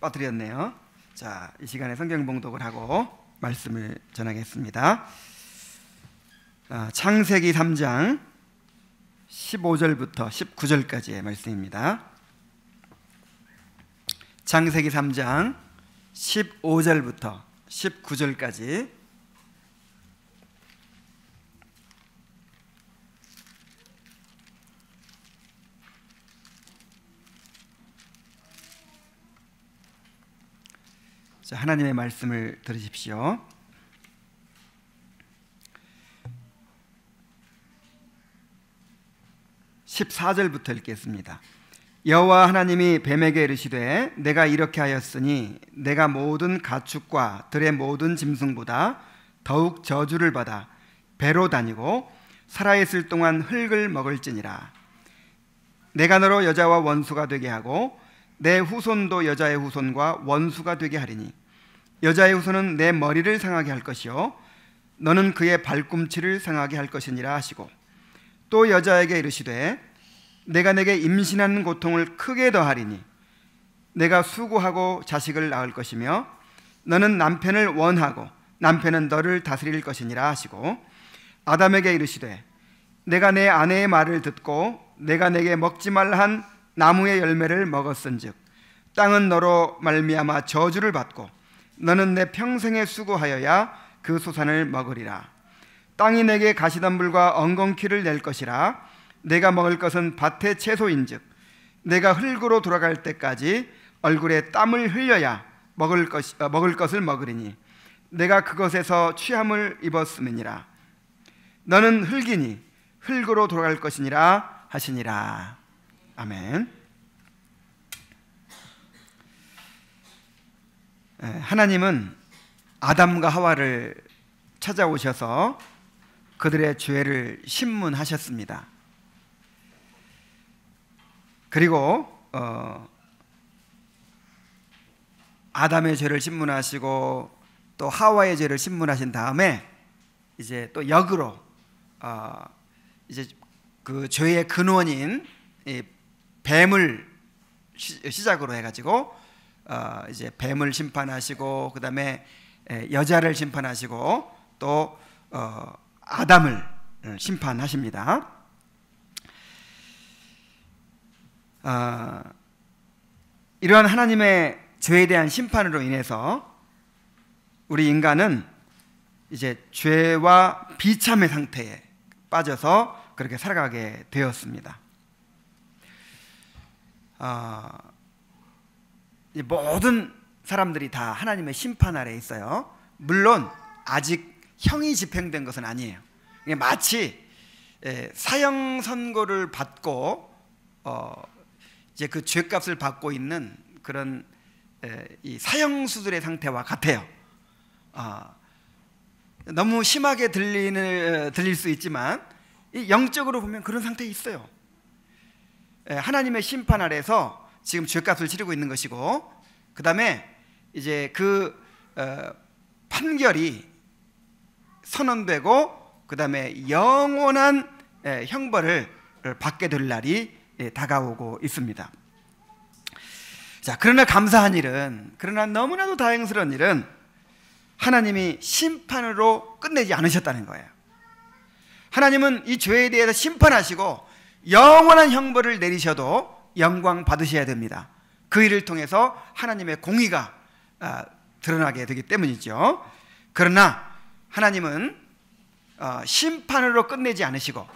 빠뜨렸네요. 자, 이 시간에 성경 봉독을 하고 말씀을 전하겠습니다. 창세기 3장 15절부터 19절까지의 말씀입니다. 창세기 3장 15절부터 19절까지 자, 하나님의 말씀을 들으십시오. 14절부터 읽겠습니다. 여호와 하나님이 뱀에게 이르시되 내가 이렇게 하였으니 내가 모든 가축과 들의 모든 짐승보다 더욱 저주를 받아 배로 다니고 살아있을 동안 흙을 먹을지니라. 내가 너로 여자와 원수가 되게 하고 내 후손도 여자의 후손과 원수가 되게 하리니 여자의 후손은 내 머리를 상하게 할 것이요 너는 그의 발꿈치를 상하게 할 것이니라 하시고, 또 여자에게 이르시되 내가 내게 임신하는 고통을 크게 더하리니 내가 수고하고 자식을 낳을 것이며 너는 남편을 원하고 남편은 너를 다스릴 것이니라 하시고, 아담에게 이르시되 내가 내 아내의 말을 듣고 내가 내게 먹지 말라 한 나무의 열매를 먹었은즉 땅은 너로 말미암아 저주를 받고 너는 내 평생에 수고하여야 그 소산을 먹으리라. 땅이 내게 가시덤불과 엉겅퀴를 낼 것이라. 내가 먹을 것은 밭의 채소인즉 내가 흙으로 돌아갈 때까지 얼굴에 땀을 흘려야 먹을 것을 먹으리니 내가 그것에서 취함을 입었음이니라. 너는 흙이니 흙으로 돌아갈 것이니라 하시니라. 아멘. 하나님은 아담과 하와를 찾아오셔서 그들의 죄를 심문하셨습니다. 그리고 아담의 죄를 심문하시고 또 하와의 죄를 심문하신 다음에 이제 또 역으로 이제 그 죄의 근원인 이 뱀을 시작으로 해가지고 이제 뱀을 심판하시고 그 다음에 여자를 심판하시고 또 아담을 심판하십니다. 이러한 하나님의 죄에 대한 심판으로 인해서 우리 인간은 이제 죄와 비참의 상태에 빠져서 그렇게 살아가게 되었습니다. 모든 사람들이 다 하나님의 심판 아래에 있어요. 물론 아직 형이 집행된 것은 아니에요. 마치 사형 선고를 받고 이제 그 죄값을 받고 있는 그런 이 사형수들의 상태와 같아요. 너무 심하게 들릴 수 있지만 영적으로 보면 그런 상태에 있어요. 하나님의 심판 아래에서 지금 죄값을 치르고 있는 것이고, 그 다음에 이제 그 판결이 선언되고 그 다음에 영원한 형벌을 받게 될 날이 다가오고 있습니다. 자, 그러나 감사한 일은, 그러나 너무나도 다행스러운 일은 하나님이 심판으로 끝내지 않으셨다는 거예요. 하나님은 이 죄에 대해서 심판하시고 영원한 형벌을 내리셔도 영광 받으셔야 됩니다. 그 일을 통해서 하나님의 공의가 드러나게 되기 때문이죠. 그러나 하나님은 심판으로 끝내지 않으시고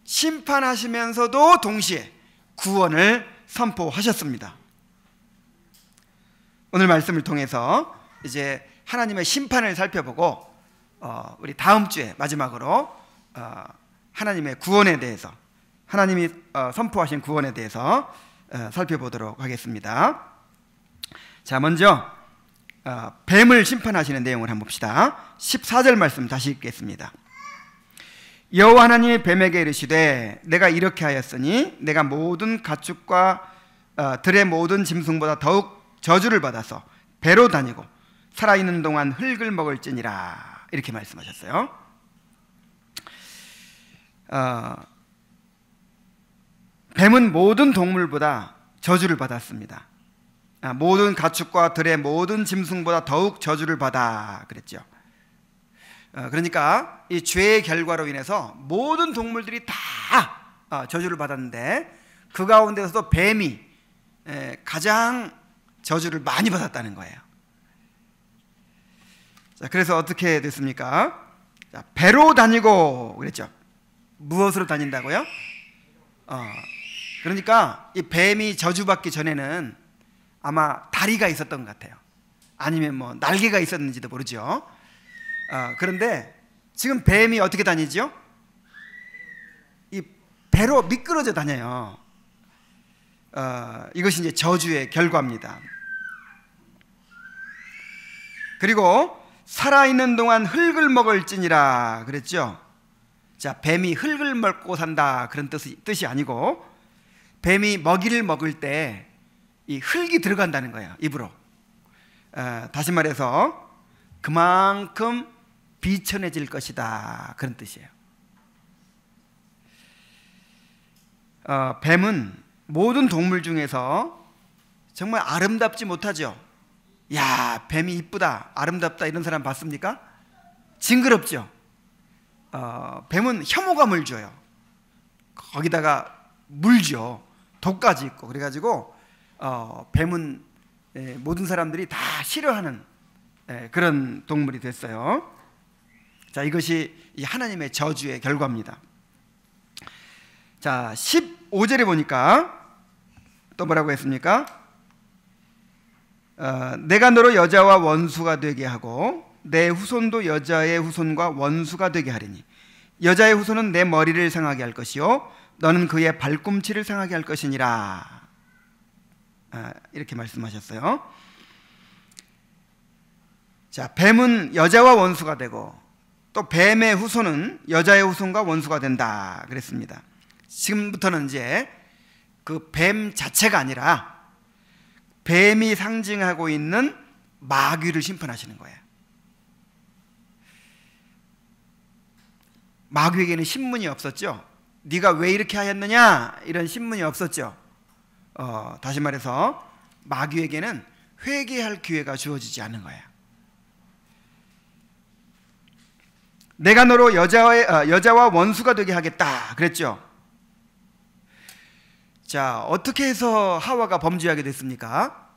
심판하시면서도 동시에 구원을 선포하셨습니다. 오늘 말씀을 통해서 이제 하나님의 심판을 살펴보고 우리 다음 주에 마지막으로 하나님의 구원에 대해서, 하나님이 선포하신 구원에 대해서 살펴보도록 하겠습니다. 자, 먼저 뱀을 심판하시는 내용을 한번 봅시다. 14절 말씀 다시 읽겠습니다. 여호와 하나님이 뱀에게 이르시되 내가 이렇게 하였으니 내가 모든 가축과 들의 모든 짐승보다 더욱 저주를 받아서 배로 다니고 살아있는 동안 흙을 먹을지니라. 이렇게 말씀하셨어요. 뱀은 모든 동물보다 저주를 받았습니다. 모든 가축과 들의 모든 짐승보다 더욱 저주를 받아 그랬죠. 그러니까 이 죄의 결과로 인해서 모든 동물들이 다 저주를 받았는데 그 가운데서도 뱀이 가장 저주를 많이 받았다는 거예요. 자, 그래서 어떻게 됐습니까? 자, 배로 다니고 그랬죠. 무엇으로 다닌다고요? 그러니까 이 뱀이 저주받기 전에는 아마 다리가 있었던 것 같아요. 아니면 뭐 날개가 있었는지도 모르죠. 그런데 지금 뱀이 어떻게 다니죠? 이 배로 미끄러져 다녀요. 이것이 이제 저주의 결과입니다. 그리고 살아있는 동안 흙을 먹을지니라 그랬죠. 자, 뱀이 흙을 먹고 산다 그런 뜻이 아니고 뱀이 먹이를 먹을 때 이 흙이 들어간다는 거예요, 입으로. 다시 말해서 그만큼 비천해질 것이다 그런 뜻이에요. 뱀은 모든 동물 중에서 정말 아름답지 못하죠. 야, 뱀이 이쁘다, 아름답다 이런 사람 봤습니까? 징그럽죠. 뱀은 혐오감을 줘요. 거기다가 물죠. 독까지 있고. 그래가지고 뱀은 모든 사람들이 다 싫어하는 그런 동물이 됐어요. 자, 이것이 이 하나님의 저주의 결과입니다. 자, 15절에 보니까 또 뭐라고 했습니까? 내가 너로 여자와 원수가 되게 하고 내 후손도 여자의 후손과 원수가 되게 하리니 여자의 후손은 내 머리를 상하게 할 것이요 너는 그의 발꿈치를 상하게 할 것이니라. 이렇게 말씀하셨어요. 자, 뱀은 여자와 원수가 되고 또 뱀의 후손은 여자의 후손과 원수가 된다 그랬습니다. 지금부터는 이제 그 뱀 자체가 아니라 뱀이 상징하고 있는 마귀를 심판하시는 거예요. 마귀에게는 신문이 없었죠. 네가 왜 이렇게 하였느냐 이런 신문이 없었죠. 다시 말해서 마귀에게는 회개할 기회가 주어지지 않는 거예요. 내가 너로 여자와 원수가 되게 하겠다 그랬죠. 자, 어떻게 해서 하와가 범죄하게 됐습니까?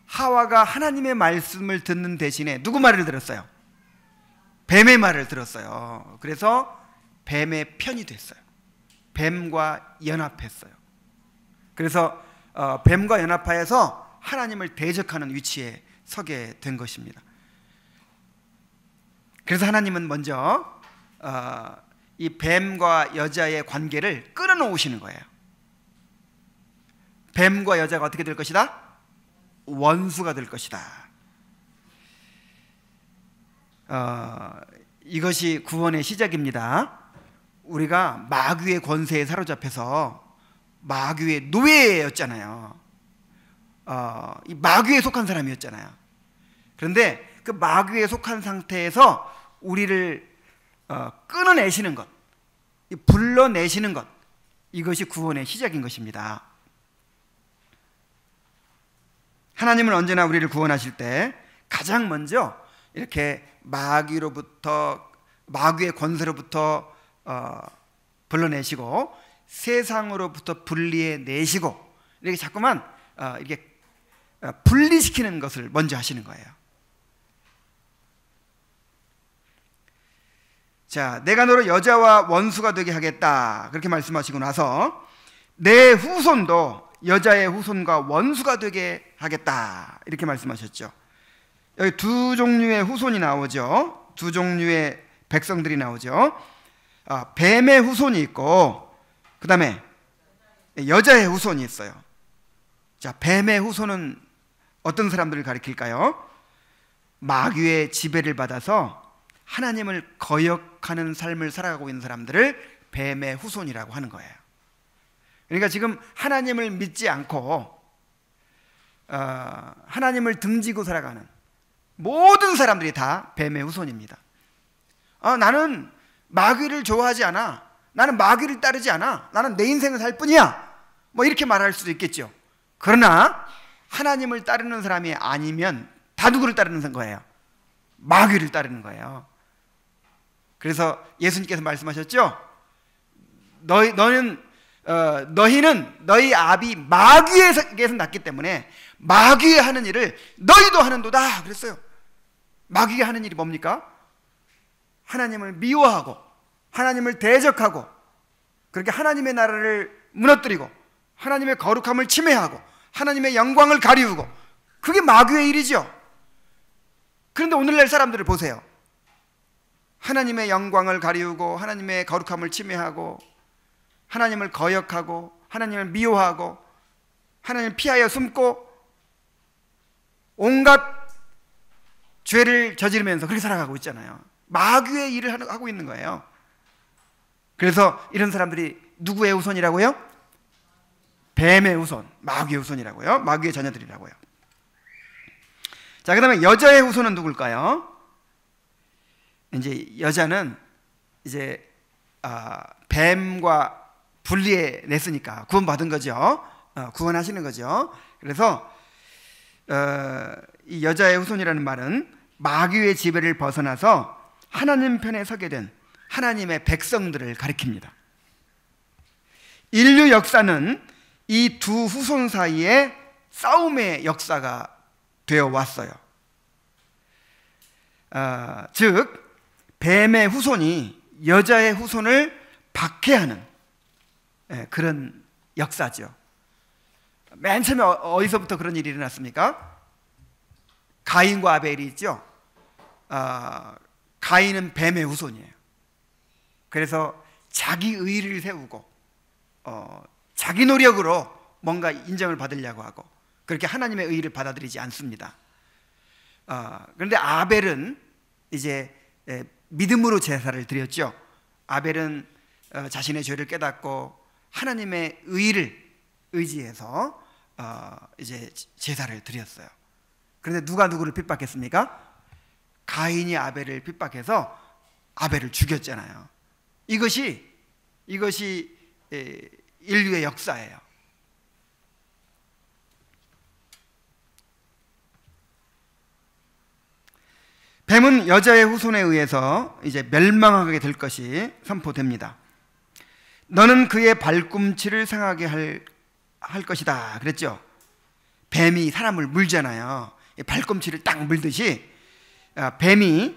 하와가 하나님의 말씀을 듣는 대신에 누구 말을 들었어요? 뱀의 말을 들었어요. 그래서 뱀의 편이 됐어요. 뱀과 연합했어요. 그래서 뱀과 연합하여서 하나님을 대적하는 위치에 서게 된 것입니다. 그래서 하나님은 먼저 이 뱀과 여자의 관계를 끊어놓으시는 거예요. 뱀과 여자가 어떻게 될 것이다? 원수가 될 것이다. 이것이 구원의 시작입니다. 우리가 마귀의 권세에 사로잡혀서 마귀의 노예였잖아요. 이 마귀에 속한 사람이었잖아요. 그런데 그 마귀에 속한 상태에서 우리를 끊어내시는 것, 불러내시는 것, 이것이 구원의 시작인 것입니다. 하나님은 언제나 우리를 구원하실 때 가장 먼저 이렇게 마귀의 권세로부터 불러내시고 세상으로부터 분리해내시고 이렇게 자꾸만 이렇게 분리시키는 것을 먼저 하시는 거예요. 자, 내가 너로 여자와 원수가 되게 하겠다 그렇게 말씀하시고 나서 내 후손도 여자의 후손과 원수가 되게 하겠다 이렇게 말씀하셨죠. 여기 두 종류의 후손이 나오죠. 두 종류의 백성들이 나오죠. 뱀의 후손이 있고 그 다음에 여자의 후손이 있어요. 자, 뱀의 후손은 어떤 사람들을 가리킬까요? 마귀의 지배를 받아서 하나님을 거역하는 삶을 살아가고 있는 사람들을 뱀의 후손이라고 하는 거예요. 그러니까 지금 하나님을 믿지 않고 하나님을 등지고 살아가는 모든 사람들이 다 뱀의 후손입니다. 나는 마귀를 좋아하지 않아, 나는 마귀를 따르지 않아, 나는 내 인생을 살 뿐이야, 뭐 이렇게 말할 수도 있겠죠. 그러나 하나님을 따르는 사람이 아니면 다 누구를 따르는 거예요? 마귀를 따르는 거예요. 그래서 예수님께서 말씀하셨죠? 너희는 너희 아비 마귀에게서 났기 때문에 마귀의 하는 일을 너희도 하는도다 그랬어요. 마귀가 하는 일이 뭡니까? 하나님을 미워하고 하나님을 대적하고 그렇게 하나님의 나라를 무너뜨리고 하나님의 거룩함을 침해하고 하나님의 영광을 가리우고, 그게 마귀의 일이죠. 그런데 오늘날 사람들을 보세요. 하나님의 영광을 가리우고 하나님의 거룩함을 침해하고 하나님을 거역하고 하나님을 미워하고 하나님을 피하여 숨고 온갖 죄를 저지르면서 그렇게 살아가고 있잖아요. 마귀의 일을 하고 있는 거예요. 그래서 이런 사람들이 누구의 후손이라고요? 뱀의 후손, 마귀의 후손이라고요. 마귀의 자녀들이라고요. 자, 그 다음에 여자의 후손은 누굴까요? 이제 여자는 이제 뱀과 분리해 냈으니까 구원받은 거죠. 구원하시는 거죠. 그래서 이 여자의 후손이라는 말은 마귀의 지배를 벗어나서 하나님 편에 서게 된 하나님의 백성들을 가리킵니다. 인류 역사는 이 두 후손 사이에 싸움의 역사가 되어 왔어요. 즉 뱀의 후손이 여자의 후손을 박해하는 그런 역사죠. 맨 처음에 어디서부터 그런 일이 일어났습니까? 가인과 아벨이 있죠. 가인은 뱀의 후손이에요. 그래서 자기 의의를 세우고 자기 노력으로 뭔가 인정을 받으려고 하고 그렇게 하나님의 의의를 받아들이지 않습니다. 그런데 아벨은 이제 믿음으로 제사를 드렸죠. 아벨은 자신의 죄를 깨닫고 하나님의 의의를 의지해서 이제 제사를 드렸어요. 그런데 누가 누구를 핍박했습니까? 가인이 아벨을 핍박해서 아벨을 죽였잖아요. 이것이 인류의 역사예요. 뱀은 여자의 후손에 의해서 이제 멸망하게 될 것이 선포됩니다. 너는 그의 발꿈치를 상하게 할 것이다 그랬죠. 뱀이 사람을 물잖아요. 발꿈치를 딱 물듯이 뱀이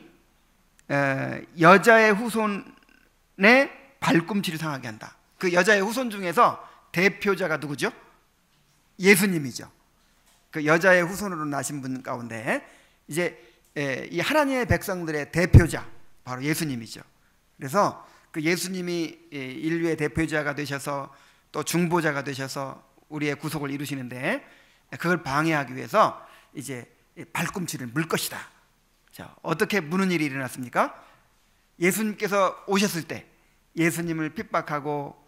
여자의 후손의 발꿈치를 상하게 한다. 그 여자의 후손 중에서 대표자가 누구죠? 예수님이죠. 그 여자의 후손으로 나신 분 가운데 이제 이 하나님의 백성들의 대표자 바로 예수님이죠. 그래서 그 예수님이 인류의 대표자가 되셔서 또 중보자가 되셔서 우리의 구속을 이루시는데 그걸 방해하기 위해서 이제 발꿈치를 물 것이다. 자, 어떻게 무는 일이 일어났습니까? 예수님께서 오셨을 때 예수님을 핍박하고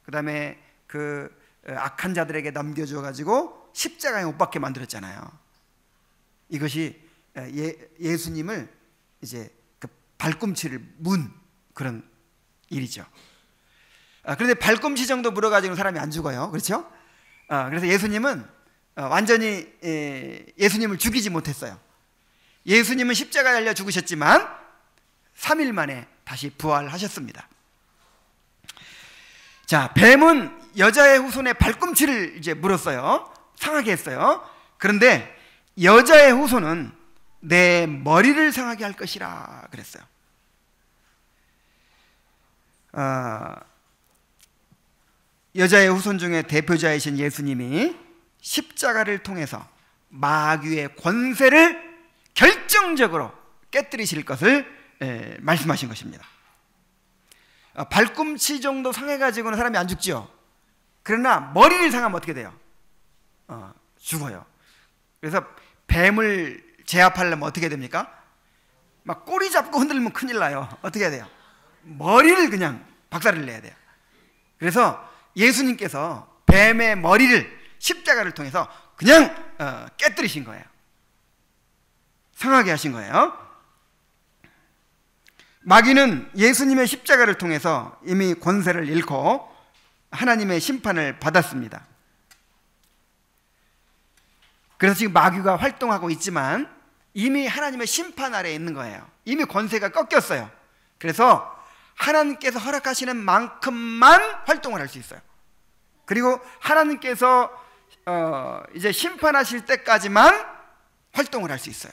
그 다음에 그 악한 자들에게 넘겨줘 가지고 십자가에 못 박게 만들었잖아요. 이것이 예수님을 이제 그 발꿈치를 문 그런 일이죠. 그런데 발꿈치 정도 물어가지고 사람이 안 죽어요. 그렇죠? 그래서 예수님은 완전히 예수님을 죽이지 못했어요. 예수님은 십자가에 달려 죽으셨지만 3일 만에 다시 부활하셨습니다. 자, 뱀은 여자의 후손의 발꿈치를 이제 물었어요. 상하게 했어요. 그런데 여자의 후손은 내 머리를 상하게 할 것이라 그랬어요. 여자의 후손 중에 대표자이신 예수님이 십자가를 통해서 마귀의 권세를 결정적으로 깨뜨리실 것을 말씀하신 것입니다. 발꿈치 정도 상해가지고는 사람이 안 죽죠. 그러나 머리를 상하면 어떻게 돼요? 죽어요. 그래서 뱀을 제압하려면 어떻게 됩니까? 막 꼬리 잡고 흔들면 큰일 나요. 어떻게 해야 돼요? 머리를 그냥 박살을 내야 돼요. 그래서 예수님께서 뱀의 머리를 십자가를 통해서 그냥 깨뜨리신 거예요. 상하게 하신 거예요. 마귀는 예수님의 십자가를 통해서 이미 권세를 잃고 하나님의 심판을 받았습니다. 그래서 지금 마귀가 활동하고 있지만 이미 하나님의 심판 아래에 있는 거예요. 이미 권세가 꺾였어요. 그래서 하나님께서 허락하시는 만큼만 활동을 할 수 있어요. 그리고 하나님께서 이제 심판하실 때까지만 활동을 할 수 있어요.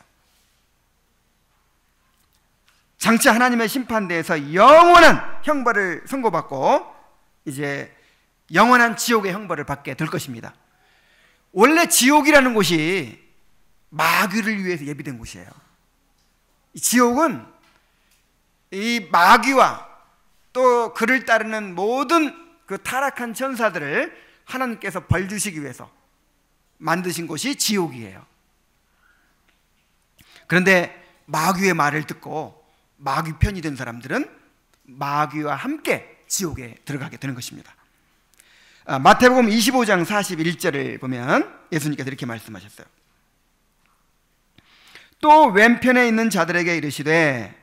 장차 하나님의 심판대에서 영원한 형벌을 선고받고 이제 영원한 지옥의 형벌을 받게 될 것입니다. 원래 지옥이라는 곳이 마귀를 위해서 예비된 곳이에요. 이 지옥은 이 마귀와 또 그를 따르는 모든 그 타락한 천사들을 하나님께서 벌 주시기 위해서 만드신 곳이 지옥이에요. 그런데 마귀의 말을 듣고 마귀 편이 된 사람들은 마귀와 함께 지옥에 들어가게 되는 것입니다. 마태복음 25장 41절을 보면 예수님께서 이렇게 말씀하셨어요. 또 왼편에 있는 자들에게 이르시되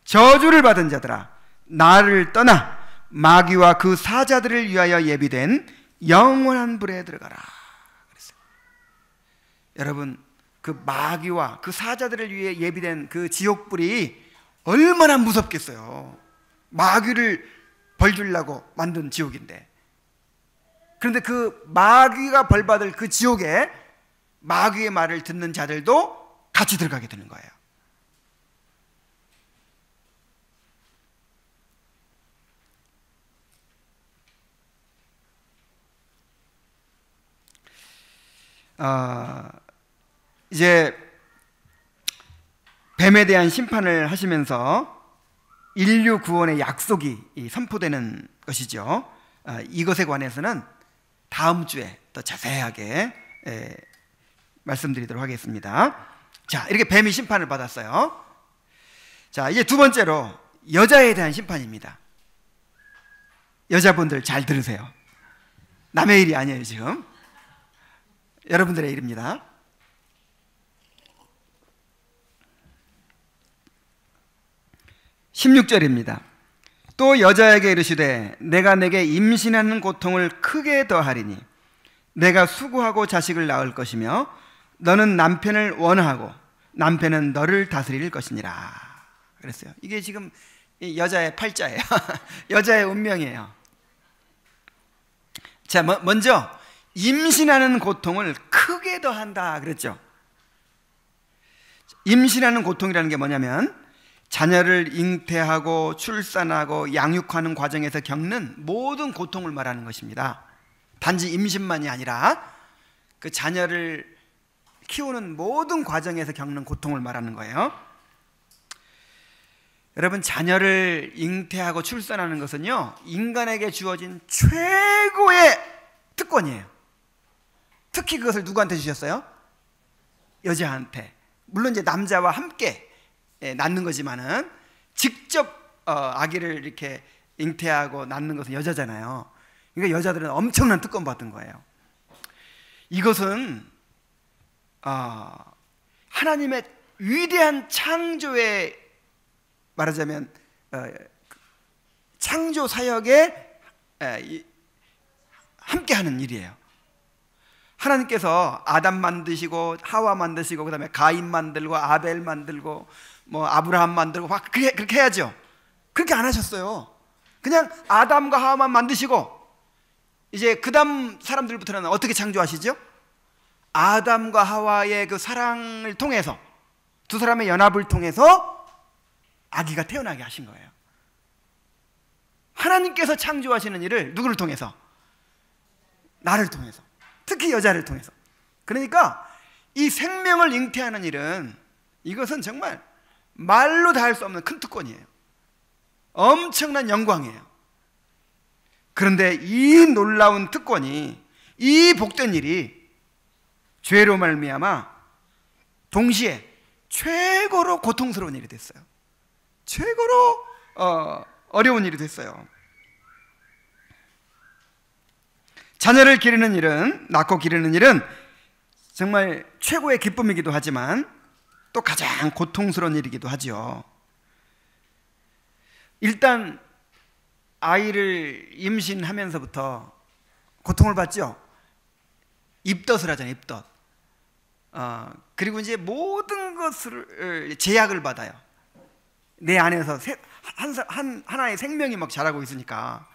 저주를 받은 자들아 나를 떠나 마귀와 그 사자들을 위하여 예비된 영원한 불에 들어가라 그랬어요. 여러분, 그 마귀와 그 사자들을 위해 예비된 그 지옥불이 얼마나 무섭겠어요. 마귀를 벌 주려고 만든 지옥인데. 그런데 그 마귀가 벌받을 그 지옥에 마귀의 말을 듣는 자들도 같이 들어가게 되는 거예요. 이제 뱀에 대한 심판을 하시면서 인류 구원의 약속이 선포되는 것이죠. 이것에 관해서는 다음 주에 더 자세하게 말씀드리도록 하겠습니다. 자, 이렇게 뱀이 심판을 받았어요. 자, 이제 두 번째로 여자에 대한 심판입니다. 여자분들 잘 들으세요. 남의 일이 아니에요. 지금 여러분들의 일입니다. 16절입니다. 또 여자에게 이르시되 내가 내게 임신하는 고통을 크게 더하리니 내가 수고하고 자식을 낳을 것이며 너는 남편을 원하고 남편은 너를 다스릴 것이니라 그랬어요. 이게 지금 여자의 팔자예요. 여자의 운명이에요. 자, 먼저 임신하는 고통을 크게 더한다 그랬죠. 임신하는 고통이라는 게 뭐냐면 자녀를 잉태하고 출산하고 양육하는 과정에서 겪는 모든 고통을 말하는 것입니다. 단지 임신만이 아니라 그 자녀를 키우는 모든 과정에서 겪는 고통을 말하는 거예요. 여러분, 자녀를 잉태하고 출산하는 것은요, 인간에게 주어진 최고의 특권이에요. 특히 그것을 누구한테 주셨어요? 여자한테. 물론 이제 남자와 함께 낳는 거지만은 직접 아기를 이렇게 잉태하고 낳는 것은 여자잖아요. 그러니까 여자들은 엄청난 특권 받은 거예요. 이것은 하나님의 위대한 창조에 말하자면 창조 사역에 함께하는 일이에요. 하나님께서 아담 만드시고 하와 만드시고 그다음에 가인 만들고 아벨 만들고 뭐 아브라함 만들고 막 그렇게 해야죠. 그렇게 안 하셨어요. 그냥 아담과 하와만 만드시고 이제 그다음 사람들부터는 어떻게 창조하시죠? 아담과 하와의 그 사랑을 통해서 두 사람의 연합을 통해서 아기가 태어나게 하신 거예요. 하나님께서 창조하시는 일을 누구를 통해서? 나를 통해서. 특히 여자를 통해서. 그러니까 이 생명을 잉태하는 일은 이것은 정말 말로 다 할 수 없는 큰 특권이에요. 엄청난 영광이에요. 그런데 이 놀라운 특권이, 이 복된 일이 죄로 말미암아 동시에 최고로 고통스러운 일이 됐어요. 최고로 어려운 일이 됐어요. 자녀를 기르는 일은, 낳고 기르는 일은 정말 최고의 기쁨이기도 하지만 또 가장 고통스러운 일이기도 하죠. 일단 아이를 임신하면서부터 고통을 받죠. 입덧을 하잖아요. 입덧. 그리고 이제 모든 것을 제약을 받아요. 내 안에서 하나의 생명이 막 자라고 있으니까.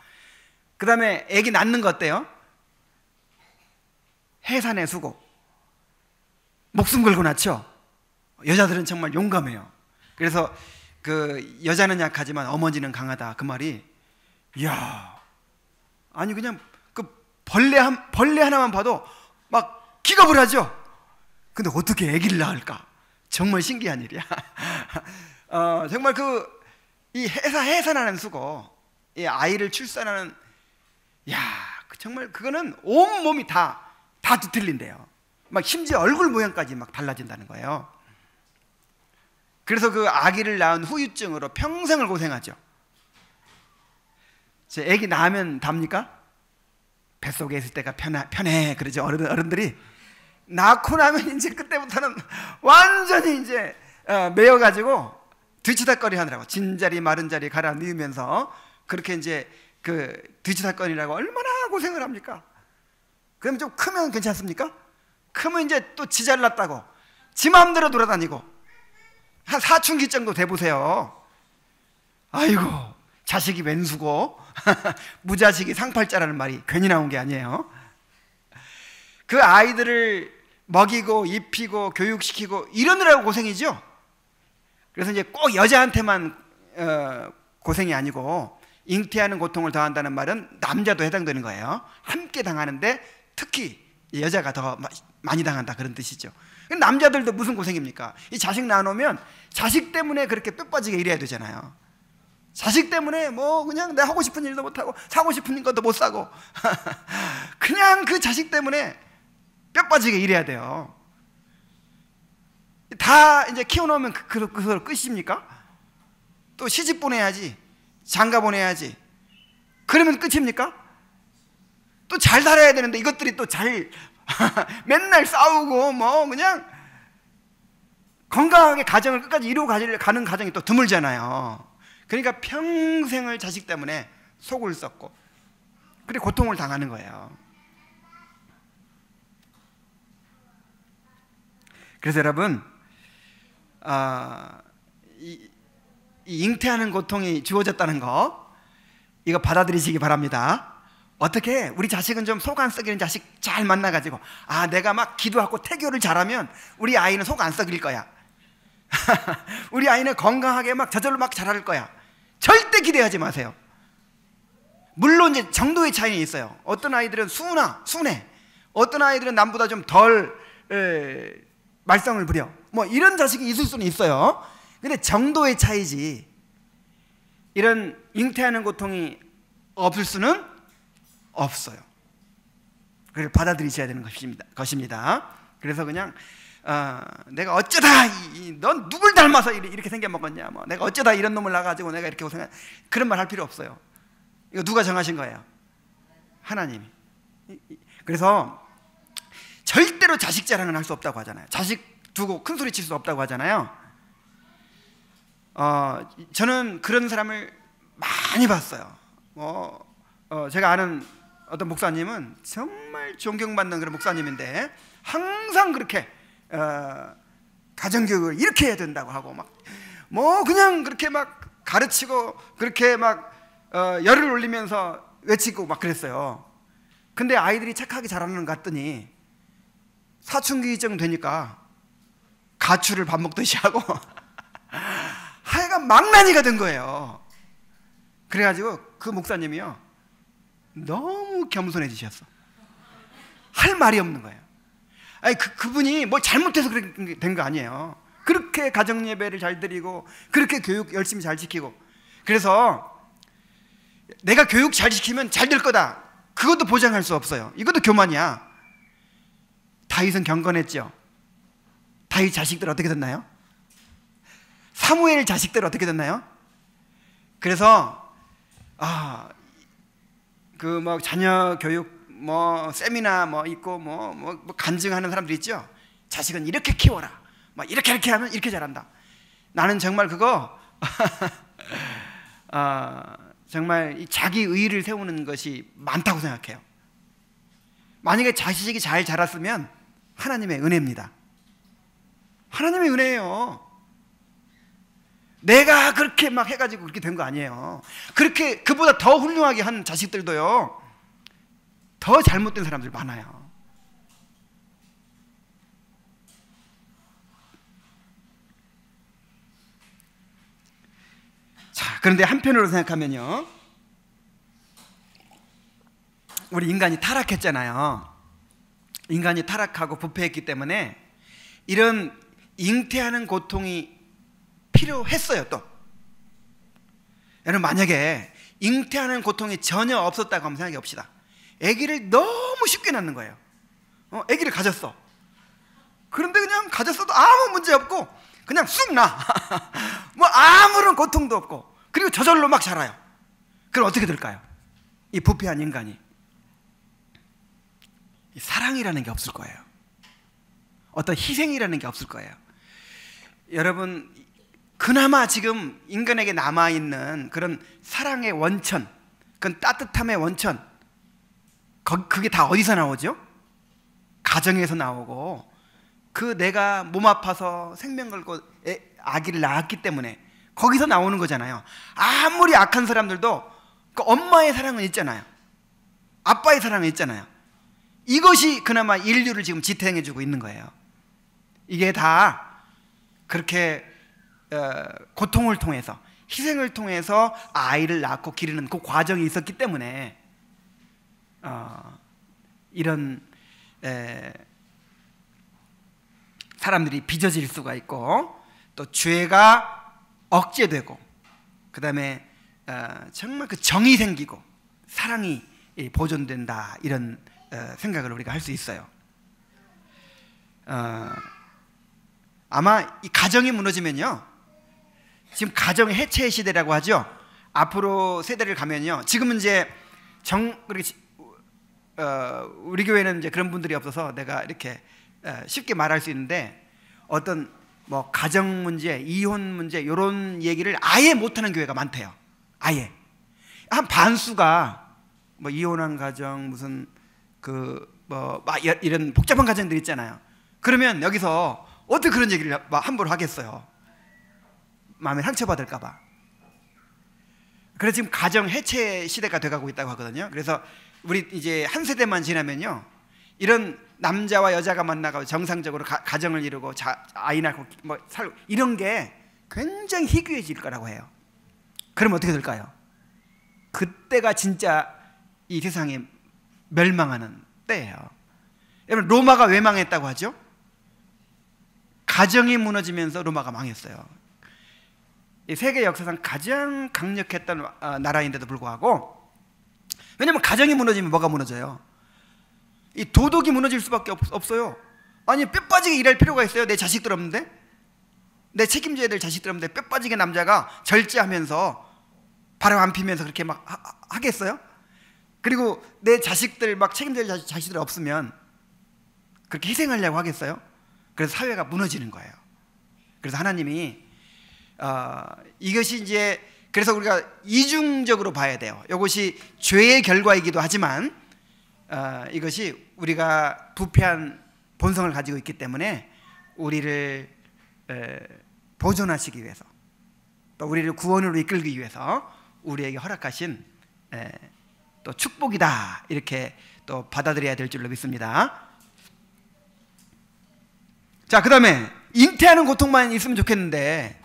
그 다음에 아기 낳는 거 어때요? 해산의 수고. 목숨 걸고 낳죠. 여자들은 정말 용감해요. 그래서 그 여자는 약하지만 어머니는 강하다, 그 말이, 이야, 아니 그냥 그 벌레 하나만 봐도 막 기겁을 하죠. 근데 어떻게 아기를 낳을까? 정말 신기한 일이야. 정말 이 해산하는 수고, 이 아이를 출산하는, 야, 정말 그거는 온 몸이 다 뒤틀린대요. 막 심지어 얼굴 모양까지 막 달라진다는 거예요. 그래서 그 아기를 낳은 후유증으로 평생을 고생하죠. 제 아기 낳으면 답니까? 뱃속에 있을 때가 편해 그러죠. 어른들이. 낳고 나면 이제 그때부터는 완전히 이제 매여가지고 뒤치다꺼리 하느라고, 진자리 마른 자리 갈아 넣으면서 그렇게 이제 그 뒤치다꺼리라고 얼마나 고생을 합니까? 그럼 좀 크면 괜찮습니까? 크면 이제 또 지 잘났다고 지 마음대로 돌아다니고, 한 사춘기 정도 돼보세요. 아이고, 자식이 웬수고 무자식이 상팔자라는 말이 괜히 나온 게 아니에요. 그 아이들을 먹이고 입히고 교육시키고 이러느라고 고생이죠. 그래서 이제 꼭 여자한테만 고생이 아니고, 잉태하는 고통을 더한다는 말은 남자도 해당되는 거예요. 함께 당하는데 특히 여자가 더 많이 당한다, 그런 뜻이죠. 남자들도 무슨 고생입니까? 이 자식 낳아놓으면 자식 때문에 그렇게 뼈 빠지게 일해야 되잖아요. 자식 때문에 뭐 그냥 내가 하고 싶은 일도 못하고 사고 싶은 것도 못 사고 그냥 그 자식 때문에 뼈 빠지게 일해야 돼요. 다 이제 키워놓으면 그걸 끝입니까? 또 시집 보내야지, 장가 보내야지, 그러면 끝입니까? 또 잘 살아야 되는데 이것들이 또 잘 맨날 싸우고 뭐 그냥 건강하게 가정을 끝까지 이루고 가는 가정이 또 드물잖아요. 그러니까 평생을 자식 때문에 속을 썩고 그리고 고통을 당하는 거예요. 그래서 여러분, 이 잉태하는 고통이 주어졌다는 거, 이거 받아들이시기 바랍니다. 어떻게 우리 자식은 좀 속 안 썩이는 자식 잘 만나가지고, 내가 막 기도하고 태교를 잘하면 우리 아이는 속 안 썩일 거야. 우리 아이는 건강하게 막 저절로 막 자랄 거야. 절대 기대하지 마세요. 물론 이제 정도의 차이는 있어요. 어떤 아이들은 순해. 어떤 아이들은 남보다 좀 덜 말썽을 부려. 뭐 이런 자식이 있을 수는 있어요. 근데 정도의 차이지, 이런 잉태하는 고통이 없을 수는 없어요. 그걸 받아들이셔야 되는 것입니다. 그래서 그냥 내가 어쩌다 넌 누굴 닮아서 이렇게 생겨먹었냐, 뭐 내가 어쩌다 이런 놈을 낳아가지고 내가 이렇게 고생한, 그런 말 할 필요 없어요. 이거 누가 정하신 거예요? 하나님이. 그래서 절대로 자식 자랑은 할 수 없다고 하잖아요. 자식 두고 큰 소리 칠 수 없다고 하잖아요. 저는 그런 사람을 많이 봤어요. 제가 아는 어떤 목사님은 정말 존경받는 그런 목사님인데, 항상 그렇게 가정교육을 이렇게 해야 된다고 하고 뭐 그냥 그렇게 막 가르치고 그렇게 막 열을 올리면서 외치고 막 그랬어요. 근데 아이들이 착하게 자라는 것 같더니 사춘기쯤 되니까 가출을 밥 먹듯이 하고 하여간 망나니가 된 거예요. 그래가지고 그 목사님이요, 너무 겸손해지셨어. 할 말이 없는 거예요. 아니 그분이 뭐 잘못해서 그렇게 된 거 아니에요. 그렇게 가정 예배를 잘 드리고 그렇게 교육 열심히 잘 지키고, 그래서 내가 교육 잘 지키면 잘 될 거다, 그것도 보장할 수 없어요. 이것도 교만이야. 다윗은 경건했죠. 다윗 자식들 어떻게 됐나요? 사무엘 자식들 어떻게 됐나요? 그래서 그 뭐 자녀 교육 뭐 세미나 뭐 있고 뭐 간증하는 사람들 있죠. 자식은 이렇게 키워라, 막 이렇게 하면 이렇게 자란다. 나는 정말 그거 정말 자기 의의를 세우는 것이 많다고 생각해요. 만약에 자식이 잘 자랐으면 하나님의 은혜입니다. 하나님의 은혜예요. 내가 그렇게 막 해가지고 그렇게 된 거 아니에요. 그렇게 그보다 더 훌륭하게 한 자식들도요, 더 잘못된 사람들 많아요. 자, 그런데 한편으로 생각하면요, 우리 인간이 타락했잖아요. 인간이 타락하고 부패했기 때문에 이런 잉태하는 고통이 필요했어요. 또 여러분, 만약에 잉태하는 고통이 전혀 없었다고 한번 생각해 봅시다. 아기를 너무 쉽게 낳는 거예요. 아기를 가졌어. 그런데 그냥 가졌어도 아무 문제 없고 그냥 쑥 나. 뭐 아무런 고통도 없고, 그리고 저절로 막 자라요. 그럼 어떻게 될까요? 이 부패한 인간이 사랑이라는 게 없을 거예요. 어떤 희생이라는 게 없을 거예요. 여러분, 그나마 지금 인간에게 남아있는 그런 사랑의 원천, 그런 따뜻함의 원천, 그게 다 어디서 나오죠? 가정에서 나오고, 그 내가 몸 아파서 생명 걸고 아기를 낳았기 때문에 거기서 나오는 거잖아요. 아무리 악한 사람들도 그 엄마의 사랑은 있잖아요. 아빠의 사랑은 있잖아요. 이것이 그나마 인류를 지금 지탱해주고 있는 거예요. 이게 다 그렇게 고통을 통해서, 희생을 통해서 아이를 낳고 기르는 그 과정이 있었기 때문에 이런 사람들이 빚어질 수가 있고, 또 죄가 억제되고, 그 다음에 정말 그 정이 생기고 사랑이 보존된다, 이런 생각을 우리가 할 수 있어요. 아마 이 가정이 무너지면요, 지금 가정 해체 시대라고 하죠. 앞으로 세대를 가면요, 지금은 이제 우리 교회는 이제 그런 분들이 없어서 내가 이렇게 쉽게 말할 수 있는데, 어떤 뭐 가정 문제, 이혼 문제, 이런 얘기를 아예 못하는 교회가 많대요. 아예 한 반수가 뭐 이혼한 가정, 무슨 이런 복잡한 가정들 있잖아요. 그러면 여기서 어떻게 그런 얘기를 함부로 하겠어요? 마음에 상처받을까 봐. 그래서 지금 가정 해체 시대가 돼가고 있다고 하거든요. 그래서 우리 이제 한 세대만 지나면요, 이런 남자와 여자가 만나고 정상적으로 가정을 이루고 아이 낳고 뭐 살고, 이런 게 굉장히 희귀해질 거라고 해요. 그럼 어떻게 될까요? 그때가 진짜 이 세상이 멸망하는 때예요. 여러분, 로마가 왜 망했다고 하죠? 가정이 무너지면서 로마가 망했어요. 세계 역사상 가장 강력했던 나라인데도 불구하고, 왜냐하면 가정이 무너지면 뭐가 무너져요? 이 도덕이 무너질 수밖에 없어요. 아니, 뼈 빠지게 일할 필요가 있어요? 내 자식들 없는데? 내 책임져야 될 자식들 없는데 뼈 빠지게 남자가 절제하면서 바람 안 피면서 그렇게 막 하겠어요? 그리고 내 자식들 막 책임질 자식들 없으면 그렇게 희생하려고 하겠어요? 그래서 사회가 무너지는 거예요. 그래서 하나님이 이것이 이제, 그래서 우리가 이중적으로 봐야 돼요. 이것이 죄의 결과이기도 하지만 이것이 우리가 부패한 본성을 가지고 있기 때문에 우리를 보존하시기 위해서, 또 우리를 구원으로 이끌기 위해서 우리에게 허락하신 또 축복이다, 이렇게 또 받아들여야 될 줄로 믿습니다. 자, 그 다음에 잉태하는 고통만 있으면 좋겠는데,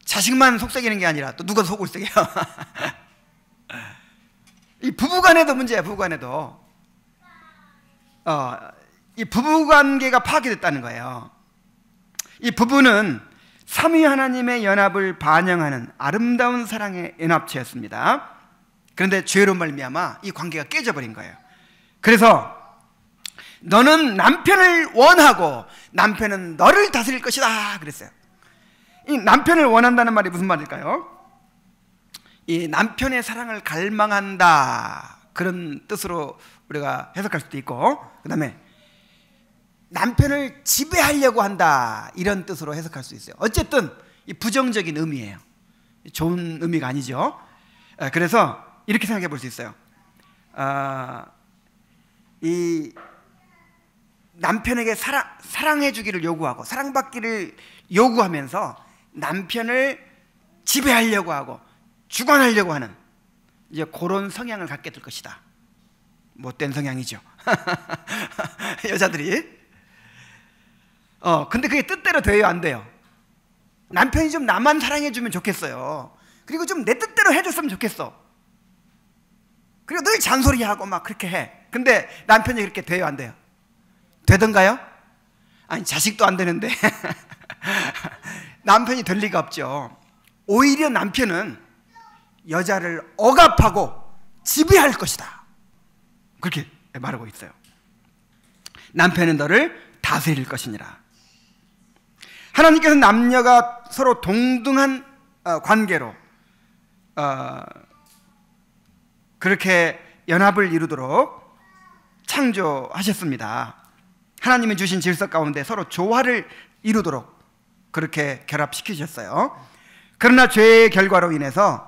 자식만 속썩이는 게 아니라 또 누가 속을 썩여요? 이 부부간에도 문제야. 부부간에도 이 부부관계가 파괴됐다는 거예요. 이 부부는 삼위 하나님의 연합을 반영하는 아름다운 사랑의 연합체였습니다. 그런데 죄로 말미암아 이 관계가 깨져버린 거예요. 그래서 너는 남편을 원하고 남편은 너를 다스릴 것이다, 그랬어요. 이 남편을 원한다는 말이 무슨 말일까요? 이 남편의 사랑을 갈망한다, 그런 뜻으로 우리가 해석할 수도 있고, 그 다음에 남편을 지배하려고 한다, 이런 뜻으로 해석할 수 있어요. 어쨌든 이 부정적인 의미예요. 좋은 의미가 아니죠. 그래서 이렇게 생각해 볼 수 있어요. 이 남편에게 사랑해 주기를 요구하고 사랑받기를 요구하면서 남편을 지배하려고 하고 주관하려고 하는 이제 그런 성향을 갖게 될 것이다. 못된 성향이죠. 여자들이. 근데 그게 뜻대로 돼요, 안 돼요? 남편이 좀 나만 사랑해 주면 좋겠어요. 그리고 좀 내 뜻대로 해줬으면 좋겠어. 그리고 늘 잔소리하고 막 그렇게 해. 근데 남편이 그렇게 돼요, 안 돼요? 되던가요? 아니, 자식도 안 되는데 남편이 될 리가 없죠. 오히려 남편은 여자를 억압하고 지배할 것이다. 그렇게 말하고 있어요. 남편은 너를 다스릴 것이니라. 하나님께서는 남녀가 서로 동등한 관계로 그렇게 연합을 이루도록 창조하셨습니다. 하나님이 주신 질서 가운데 서로 조화를 이루도록 그렇게 결합시키셨어요. 그러나 죄의 결과로 인해서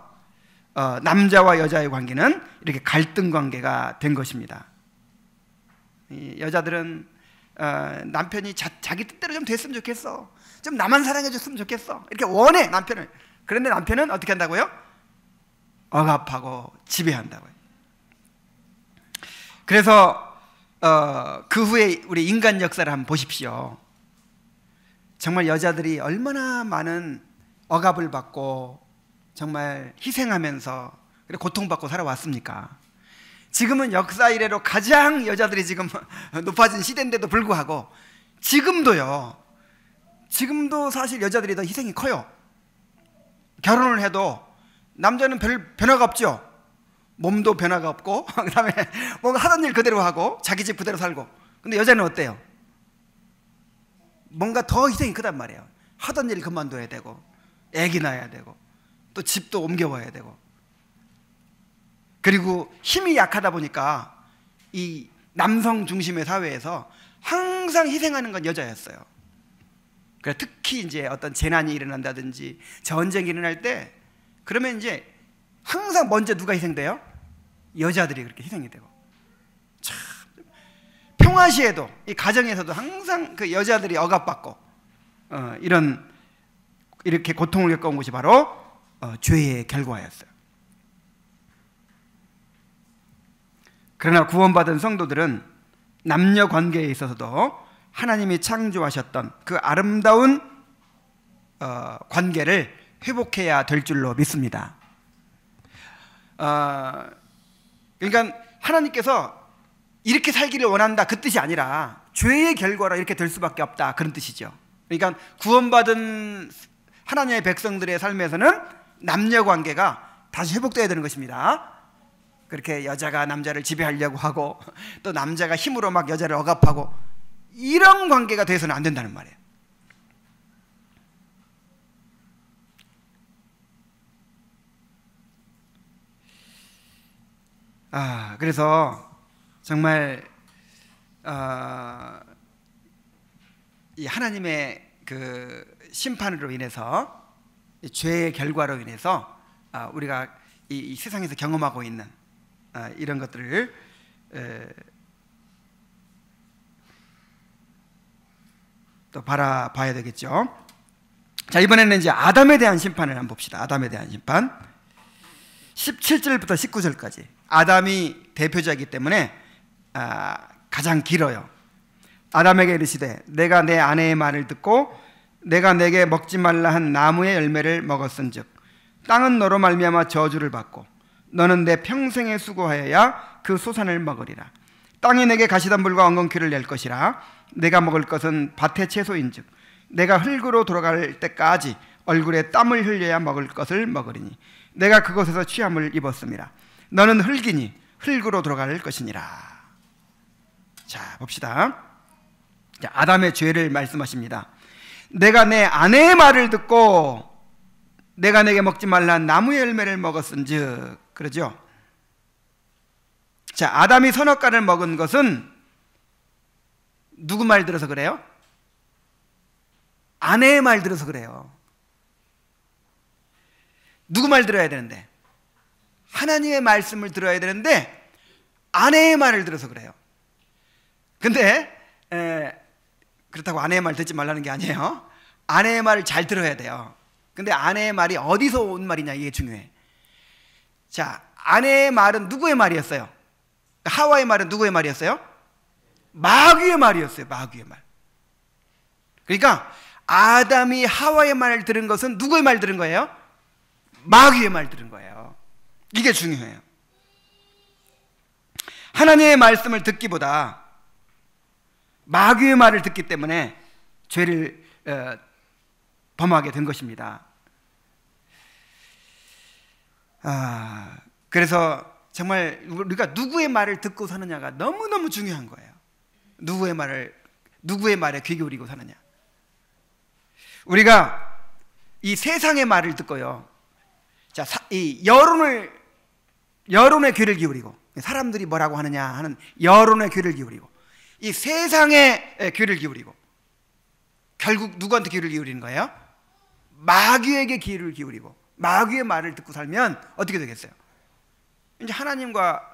남자와 여자의 관계는 이렇게 갈등 관계가 된 것입니다. 여자들은 남편이 자기 뜻대로 좀 됐으면 좋겠어, 좀 나만 사랑해 줬으면 좋겠어, 이렇게 원해, 남편을. 그런데 남편은 어떻게 한다고요? 억압하고 지배한다고요. 그래서 그 후에 우리 인간 역사를 한번 보십시오. 정말 여자들이 얼마나 많은 억압을 받고 정말 희생하면서 고통받고 살아왔습니까? 지금은 역사 이래로 가장 여자들이 지금 높아진 시대인데도 불구하고 지금도 사실 여자들이 더 희생이 커요. 결혼을 해도 남자는 별 변화가 없죠. 몸도 변화가 없고 그 다음에 뭔가 하던 일 그대로 하고 자기 집 그대로 살고. 근데 여자는 어때요? 뭔가 더 희생이 크단 말이에요. 하던 일 그만둬야 되고 애기 낳아야 되고 또 집도 옮겨와야 되고. 그리고 힘이 약하다 보니까 이 남성 중심의 사회에서 항상 희생하는 건 여자였어요. 그래, 특히 이제 어떤 재난이 일어난다든지 전쟁이 일어날 때 그러면 이제 항상 먼저 누가 희생돼요? 여자들이 그렇게 희생이 되고. 참, 평화시에도 이 가정에서도 항상 그 여자들이 억압받고 이렇게 고통을 겪어온 것이 바로 죄의 결과였어요. 그러나 구원받은 성도들은 남녀 관계에 있어서도 하나님이 창조하셨던 그 아름다운 관계를 회복해야 될 줄로 믿습니다. 그러니까 하나님께서 이렇게 살기를 원한다 그 뜻이 아니라 죄의 결과로 이렇게 될 수밖에 없다 그런 뜻이죠. 그러니까 구원받은 하나님의 백성들의 삶에서는 남녀 관계가 다시 회복되어야 되는 것입니다. 그렇게 여자가 남자를 지배하려고 하고 또 남자가 힘으로 막 여자를 억압하고 이런 관계가 돼서는 안 된다는 말이에요. 그래서 정말 이 하나님의 그 심판으로 인해서 죄의 결과로 인해서 우리가 이 세상에서 경험하고 있는 이런 것들을 또 바라봐야 되겠죠. 자, 이번에는 이제 아담에 대한 심판을 한번 봅시다. 아담에 대한 심판 17절부터 19절까지. 아담이 대표자이기 때문에 가장 길어요. 아담에게 이르시되 내가 내 아내의 말을 듣고 내가 내게 먹지 말라 한 나무의 열매를 먹었은즉 땅은 너로 말미암아 저주를 받고 너는 내 평생에 수고하여야 그 소산을 먹으리라. 땅이 내게 가시덤불과 엉겅퀴를 낼 것이라. 내가 먹을 것은 밭의 채소인즉 내가 흙으로 돌아갈 때까지 얼굴에 땀을 흘려야 먹을 것을 먹으리니 내가 그곳에서 취함을 입었음이라. 너는 흙이니 흙으로 돌아갈 것이니라. 자, 봅시다. 자, 아담의 죄를 말씀하십니다. 내가 내 아내의 말을 듣고 내가 내게 먹지 말라 한 나무의 열매를 먹었은즉, 그러죠? 자, 아담이 선악과를 먹은 것은 누구 말 들어서 그래요? 아내의 말 들어서 그래요. 누구 말 들어야 되는데? 하나님의 말씀을 들어야 되는데 아내의 말을 들어서 그래요. 근데 그렇다고 아내의 말 듣지 말라는 게 아니에요. 아내의 말을 잘 들어야 돼요. 근데 아내의 말이 어디서 온 말이냐, 이게 중요해. 자, 아내의 말은 누구의 말이었어요? 하와의 말은 누구의 말이었어요? 마귀의 말이었어요. 마귀의 말. 그러니까 아담이 하와의 말을 들은 것은 누구의 말 들은 거예요? 마귀의 말 들은 거예요. 이게 중요해요. 하나님의 말씀을 듣기보다 마귀의 말을 듣기 때문에 죄를 범하게 된 것입니다. 그래서 정말 우리가 누구의 말을 듣고 사느냐가 너무너무 중요한 거예요. 누구의 말에 귀 기울이고 사느냐. 우리가 이 세상의 말을 듣고요, 자, 이 여론의 귀를 기울이고, 사람들이 뭐라고 하느냐 하는 여론의 귀를 기울이고, 이 세상의 귀를 기울이고, 결국 누구한테 귀를 기울이는 거예요? 마귀에게 귀를 기울이고 마귀의 말을 듣고 살면 어떻게 되겠어요? 이제 하나님과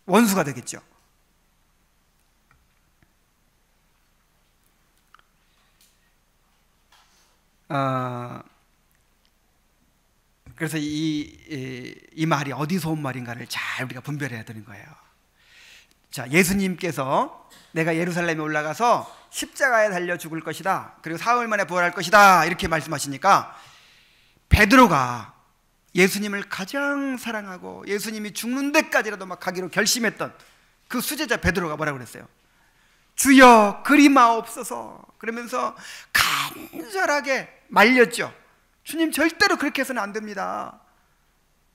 원수가 되겠죠. 그래서 이 말이 어디서 온 말인가를 잘 우리가 분별해야 되는 거예요. 자, 예수님께서 내가 예루살렘에 올라가서 십자가에 달려 죽을 것이다, 그리고 사흘 만에 부활할 것이다, 이렇게 말씀하시니까 베드로가 예수님을 가장 사랑하고 예수님이 죽는 데까지라도 막 가기로 결심했던 그 수제자 베드로가 뭐라고 그랬어요? 주여 그리 마옵소서. 그러면서 간절하게 말렸죠. 주님, 절대로 그렇게 해서는 안 됩니다.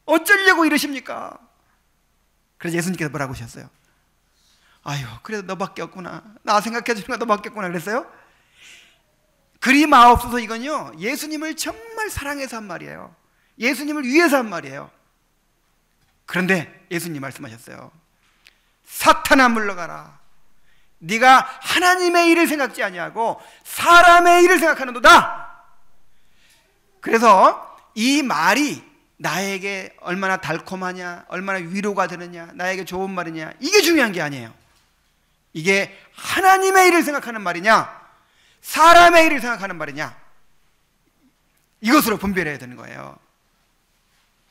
어쩌려고 이러십니까? 그래서 예수님께서 뭐라고 하셨어요? 아유, 그래도 너밖에 없구나. 나 생각해 주는 거 너밖에 없구나 그랬어요? 그리 마옵소서, 이건요, 예수님을 정말 사랑해서 한 말이에요. 예수님을 위해서 한 말이에요. 그런데 예수님 말씀하셨어요. 사탄아 물러가라. 네가 하나님의 일을 생각지 아니하고 사람의 일을 생각하는도다. 그래서 이 말이 나에게 얼마나 달콤하냐, 얼마나 위로가 되느냐, 나에게 좋은 말이냐, 이게 중요한 게 아니에요. 이게 하나님의 일을 생각하는 말이냐, 사람의 일을 생각하는 말이냐, 이것으로 분별해야 되는 거예요.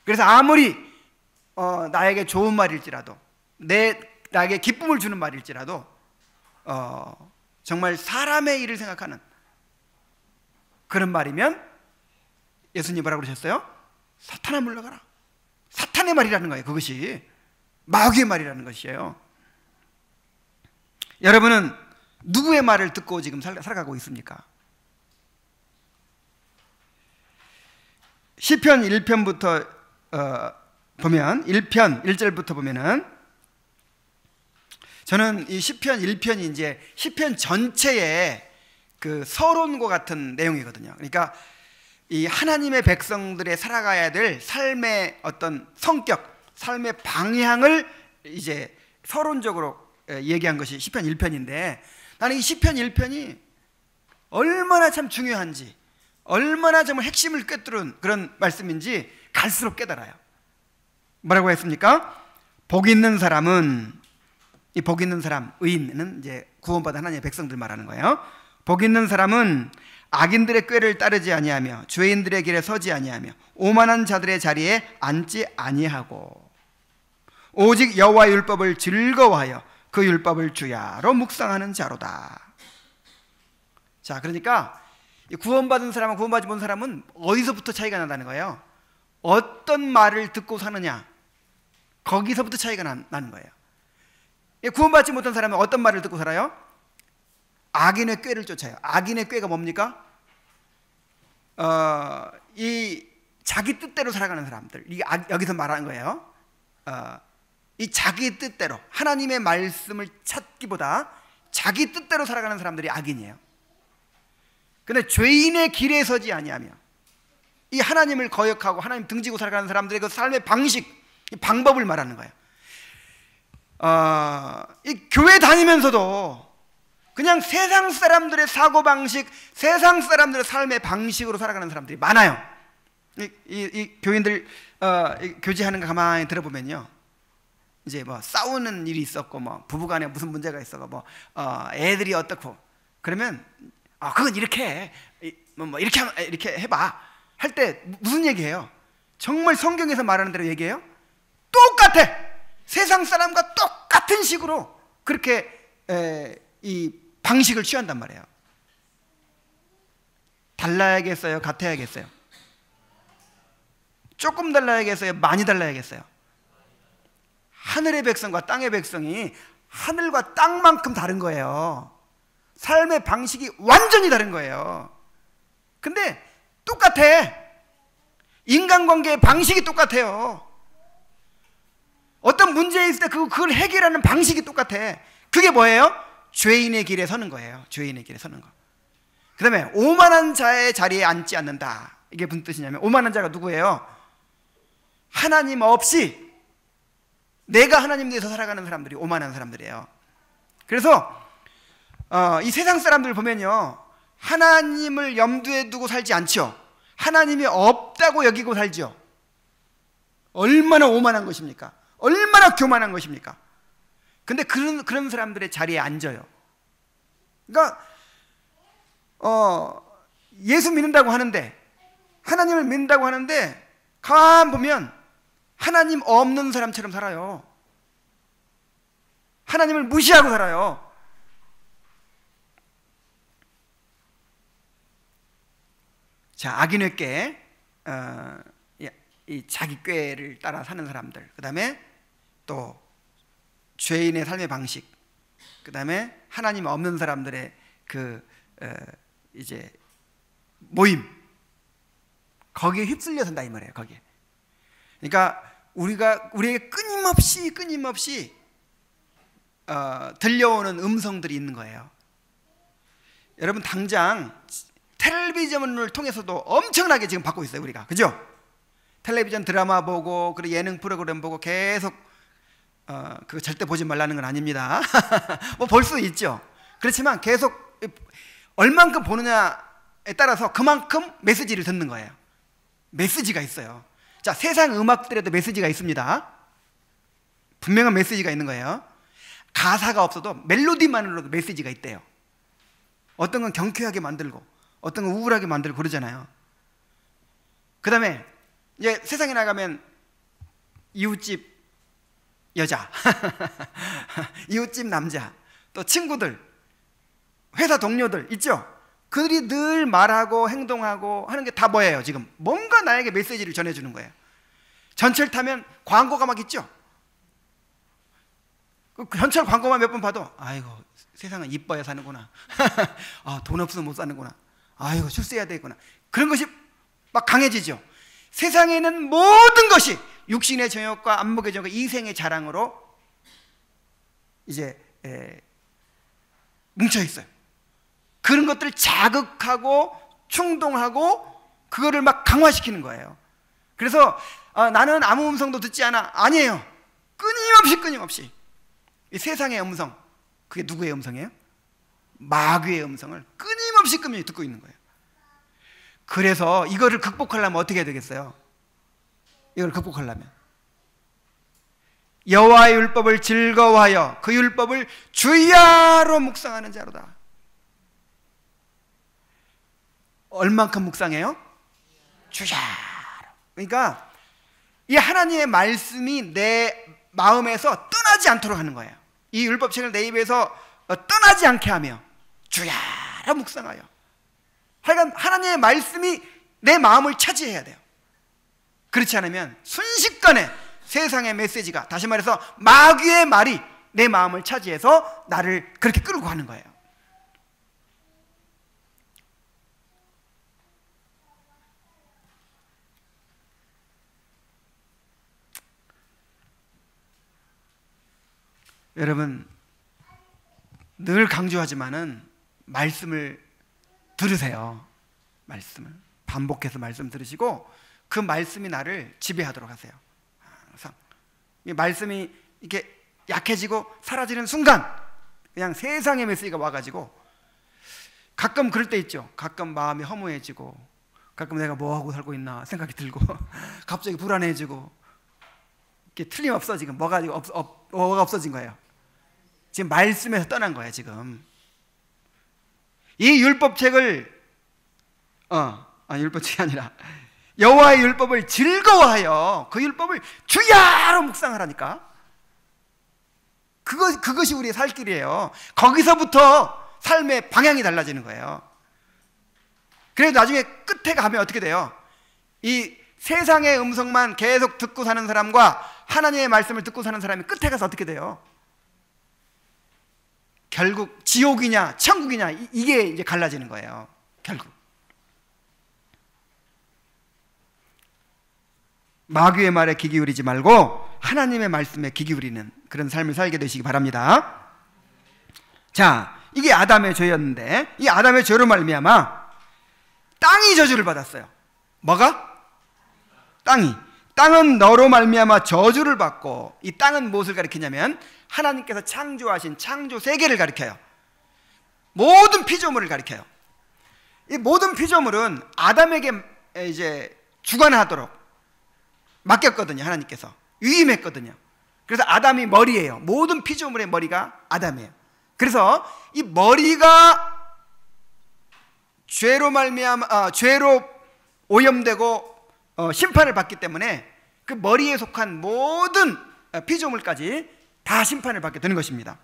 그래서 아무리 나에게 좋은 말일지라도, 나에게 기쁨을 주는 말일지라도 정말 사람의 일을 생각하는 그런 말이면 예수님 뭐라고 그러셨어요? 사탄아 물러가라. 사탄의 말이라는 거예요. 그것이 마귀의 말이라는 것이에요. 여러분은 누구의 말을 듣고 지금 살아가고 있습니까? 시편 1편부터 보면, 1편 1절부터 보면은, 저는 이 시편 1편이 이제 시편 전체의 그 서론과 같은 내용이거든요. 그러니까 이 하나님의 백성들의 살아가야 될 삶의 어떤 성격, 삶의 방향을 이제 서론적으로 얘기한 것이 시편 1편인데, 나는 이 시편 1편이 얼마나 참 중요한지, 얼마나 정말 핵심을 꿰뚫은 그런 말씀인지 갈수록 깨달아요. 뭐라고 했습니까? 복 있는 사람은, 이 복 있는 사람, 의인은 이제 구원받은 하나님의 백성들 말하는 거예요. 복 있는 사람은 악인들의 꾀를 따르지 아니하며 죄인들의 길에 서지 아니하며 오만한 자들의 자리에 앉지 아니하고 오직 여호와의 율법을 즐거워하여 그 율법을 주야로 묵상하는 자로다. 자, 그러니까 구원받은 사람과 구원받지 못한 사람은 어디서부터 차이가 난다는 거예요? 어떤 말을 듣고 사느냐, 거기서부터 차이가 나는 거예요. 구원받지 못한 사람은 어떤 말을 듣고 살아요? 악인의 꾀를 쫓아요. 악인의 꾀가 뭡니까? 이 자기 뜻대로 살아가는 사람들, 이게 여기서 말하는 거예요. 이 자기 뜻대로 하나님의 말씀을 찾기보다 자기 뜻대로 살아가는 사람들이 악인이에요. 근데 죄인의 길에 서지 아니하며, 이 하나님을 거역하고 하나님 등지고 살아가는 사람들의 그 삶의 방식, 이 방법을 말하는 거예요. 이 교회 다니면서도 그냥 세상 사람들의 사고방식, 세상 사람들의 삶의 방식으로 살아가는 사람들이 많아요. 이 교인들 교제하는 거 가만히 들어보면요, 이제 뭐 싸우는 일이 있었고 뭐 부부간에 무슨 문제가 있었고 뭐 애들이 어떻고 그러면 그건 이렇게 해. 뭐 이렇게 해봐 할 때 무슨 얘기해요? 정말 성경에서 말하는 대로 얘기해요? 똑같아. 세상 사람과 똑같은 식으로 그렇게 이 방식을 취한단 말이에요. 달라야겠어요? 같아야겠어요? 조금 달라야겠어요? 많이 달라야겠어요? 하늘의 백성과 땅의 백성이 하늘과 땅만큼 다른 거예요. 삶의 방식이 완전히 다른 거예요. 근데 똑같아. 인간관계의 방식이 똑같아요. 어떤 문제 있을 때 그걸 해결하는 방식이 똑같아. 그게 뭐예요? 죄인의 길에 서는 거예요. 죄인의 길에 서는 거. 그 다음에 오만한 자의 자리에 앉지 않는다. 이게 무슨 뜻이냐면 오만한 자가 누구예요? 하나님 없이 내가 하나님 뒤에서 살아가는 사람들이 오만한 사람들이에요. 그래서 이 세상 사람들 보면요, 하나님을 염두에 두고 살지 않죠. 하나님이 없다고 여기고 살죠. 얼마나 오만한 것입니까? 얼마나 교만한 것입니까? 근데 그런 사람들의 자리에 앉아요. 그러니까 예수 믿는다고 하는데, 하나님을 믿는다고 하는데 가만 보면 하나님 없는 사람처럼 살아요. 하나님을 무시하고 살아요. 자, 악인의 꾀, 이 자기 꾀를 따라 사는 사람들, 그 다음에 또 죄인의 삶의 방식, 그 다음에 하나님 없는 사람들의 이제 모임, 거기에 휩쓸려 산다 이 말이에요. 거기에. 그러니까 우리에게 끊임없이 들려오는 음성들이 있는 거예요. 여러분 당장 텔레비전을 통해서도 엄청나게 지금 받고 있어요, 우리가. 그죠? 텔레비전 드라마 보고 그리고 예능 프로그램 보고 계속 그거 절대 보지 말라는 건 아닙니다. 뭐 볼 수 있죠. 그렇지만 계속 얼만큼 보느냐에 따라서 그만큼 메시지를 듣는 거예요. 메시지가 있어요. 자, 세상 음악들에도 메시지가 있습니다. 분명한 메시지가 있는 거예요. 가사가 없어도 멜로디만으로도 메시지가 있대요. 어떤 건 경쾌하게 만들고 어떤 건 우울하게 만들고 그러잖아요. 그 다음에 이제 세상에 나가면 이웃집 여자 이웃집 남자, 또 친구들, 회사 동료들 있죠? 그들이 늘 말하고 행동하고 하는 게 다 뭐예요? 지금 뭔가 나에게 메시지를 전해주는 거예요. 전철 타면 광고가 막 있죠? 그 전철 광고만 몇 번 봐도 아이고 세상은 이뻐야 사는구나. 돈 없으면 못 사는구나. 아이고 출세해야 되겠구나. 그런 것이 막 강해지죠. 세상에 있는 모든 것이 육신의 정욕과 안목의 정욕과 이생의 자랑으로 이제 뭉쳐 있어요. 그런 것들을 자극하고 충동하고 그거를 막 강화시키는 거예요. 그래서 나는 아무 음성도 듣지 않아. 아니에요. 끊임없이 이 세상의 음성, 그게 누구의 음성이에요? 마귀의 음성을 끊임없이 듣고 있는 거예요. 그래서 이거를 극복하려면 어떻게 해야 되겠어요? 이걸 극복하려면 여호와의 율법을 즐거워하여 그 율법을 주야로 묵상하는 자로다. 얼만큼 묵상해요? 주야로. 그러니까 이 하나님의 말씀이 내 마음에서 떠나지 않도록 하는 거예요. 이 율법책을 내 입에서 떠나지 않게 하며 주야로 묵상하여. 하여간 하나님의 말씀이 내 마음을 차지해야 돼요. 그렇지 않으면 순식간에 세상의 메시지가, 다시 말해서 마귀의 말이 내 마음을 차지해서 나를 그렇게 끌고 가는 거예요. 여러분 늘 강조하지만은 말씀을 들으세요. 말씀을 반복해서 말씀 들으시고 그 말씀이 나를 지배하도록 하세요. 항상 이 말씀이 이렇게 약해지고 사라지는 순간 그냥 세상의 메시지가 와가지고 가끔 그럴 때 있죠. 가끔 마음이 허무해지고 가끔 내가 뭐하고 살고 있나 생각이 들고 갑자기 불안해지고 이게 틀림없어. 지금 뭐가 없어진 거예요? 지금 말씀에서 떠난 거예요. 지금 이 율법책을 율법책이 아니라 여호와의 율법을 즐거워하여 그 율법을 주야로 묵상하라니까. 그것이 우리의 살 길이에요. 거기서부터 삶의 방향이 달라지는 거예요. 그래서 나중에 끝에 가면 어떻게 돼요? 이 세상의 음성만 계속 듣고 사는 사람과 하나님의 말씀을 듣고 사는 사람이 끝에 가서 어떻게 돼요? 결국 지옥이냐 천국이냐 이게 이제 갈라지는 거예요. 결국 마귀의 말에 귀 기울이지 말고 하나님의 말씀에 귀 기울이는 그런 삶을 살게 되시기 바랍니다. 자, 이게 아담의 죄였는데 이 아담의 죄로 말미암아 땅이 저주를 받았어요. 뭐가? 땅은 너로 말미암아 저주를 받고, 이 땅은 무엇을 가리키냐면 하나님께서 창조하신 창조 세계를 가리켜요. 모든 피조물을 가리켜요. 이 모든 피조물은 아담에게 이제 주관하도록 맡겼거든요. 하나님께서 위임했거든요. 그래서 아담이 머리예요. 모든 피조물의 머리가 아담이에요. 그래서 이 머리가 죄로 말미암아 죄로 오염되고 심판을 받기 때문에 그 머리에 속한 모든 피조물까지 다 심판을 받게 되는 것입니다.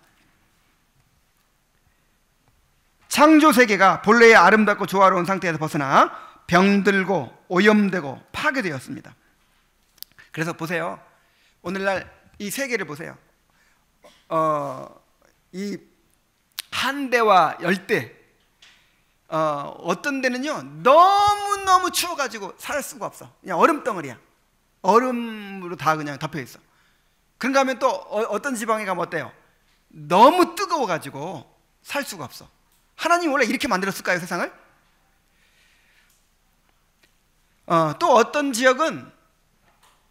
창조 세계가 본래의 아름답고 조화로운 상태에서 벗어나 병들고 오염되고 파괴되었습니다. 그래서 보세요. 오늘날 이 세계를 보세요. 이 한대와 열대, 어떤 데는요 너무너무 추워가지고 살 수가 없어. 그냥 얼음덩어리야. 얼음으로 다 그냥 덮여있어. 그런가 하면 또 어떤 지방에 가면 어때요? 너무 뜨거워가지고 살 수가 없어. 하나님 원래 이렇게 만들었을까요, 세상을? 또 어떤 지역은